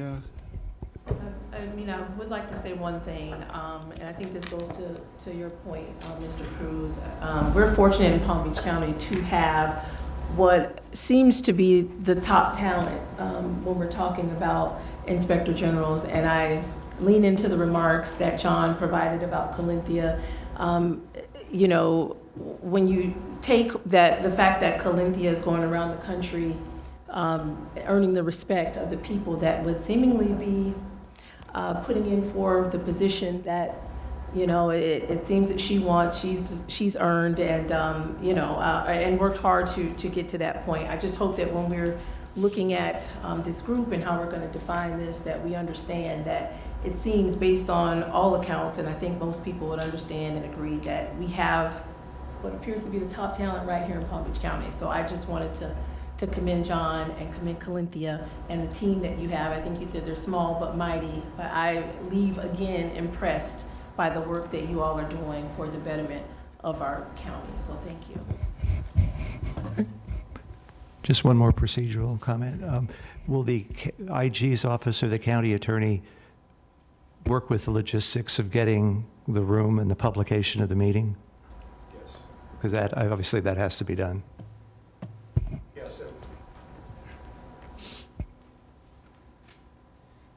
I mean, I would like to say one thing, and I think this goes to your point, Mr. Cruz. We're fortunate in Palm Beach County to have what seems to be the top talent when we're talking about inspector generals, and I lean into the remarks that John provided about Colinthia. You know, when you take the fact that Colinthia is going around the country earning the respect of the people that would seemingly be putting in for the position that, you know, it seems that she wants, she's earned and, you know, and worked hard to get to that point. I just hope that when we're looking at this group and how we're going to define this, that we understand that it seems, based on all accounts, and I think most people would understand and agree, that we have what appears to be the top talent right here in Palm Beach County. So I just wanted to commend John and commend Colinthia and the team that you have. I think you said they're small but mighty, but I leave again impressed by the work that you all are doing for the betterment of our county. So thank you. Just one more procedural comment. Will the IG's office or the county attorney work with the logistics of getting the room and the publication of the meeting? Yes. Because that, obviously that has to be done. Yes.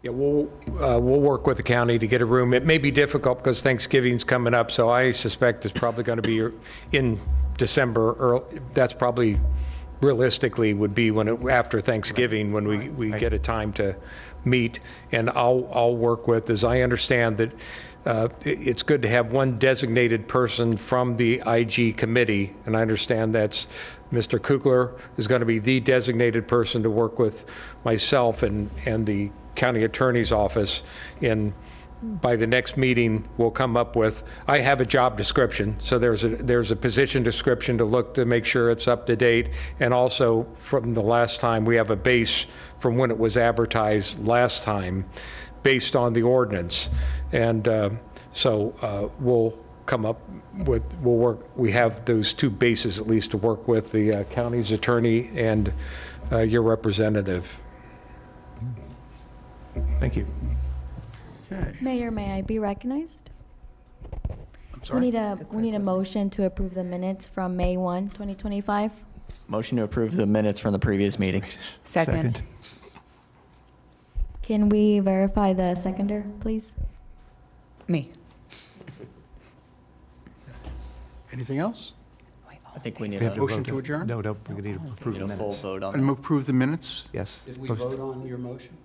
Yeah, we'll work with the county to get a room. It may be difficult because Thanksgiving's coming up, so I suspect it's probably going to be in December, or that's probably realistically would be after Thanksgiving when we get a time to meet. And I'll work with, as I understand that it's good to have one designated person from the IG committee, and I understand that's Mr. Kugler is going to be the designated person to work with myself and the county attorney's office. And by the next meeting, we'll come up with, I have a job description, so there's a position description to look to make sure it's up to date, and also from the last time, we have a base from when it was advertised last time, based on the ordinance. And so we'll come up with, we have those two bases at least to work with, the county's attorney and your representative. Thank you. okay. Mayor, may I be recognized? I'm sorry? We need a motion to approve the minutes from May 1, 2025. Motion to approve the minutes from the previous meeting. Second. Can we verify the seconder, please? Me. Anything else? I think we need We have a, to Motion vote. to adjourn? No, no, we need to approve need the a full minutes. vote on And that. approve the minutes? Yes. Did we vote on your motion?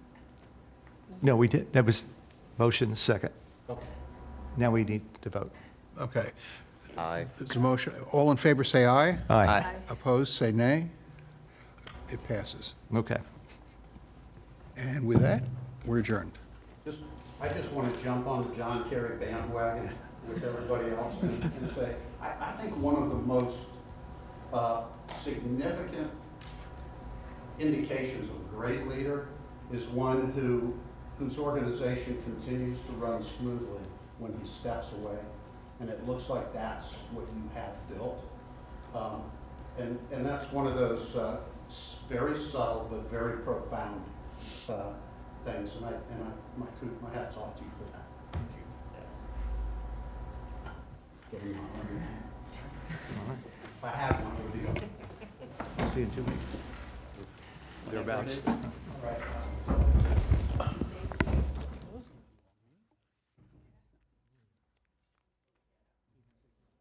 No, we did, that was motion second. Okay. Now we need to vote. Okay. Aye. There's a motion. All in favor, say aye. Aye. Opposed, say nay. It passes. Okay. And with that, we're adjourned. I just want to jump on the John Kerry bandwagon with everybody else and say, I think one of the most significant indications of a great leader is one whose organization continues to run smoothly when he steps away. And it looks like that's what you have built. And that's one of those very subtle but very profound things. And my hat's off to you for that. Thank you. Give me one. If I had one, it would be. See you in 2 weeks. Thereabouts. All right.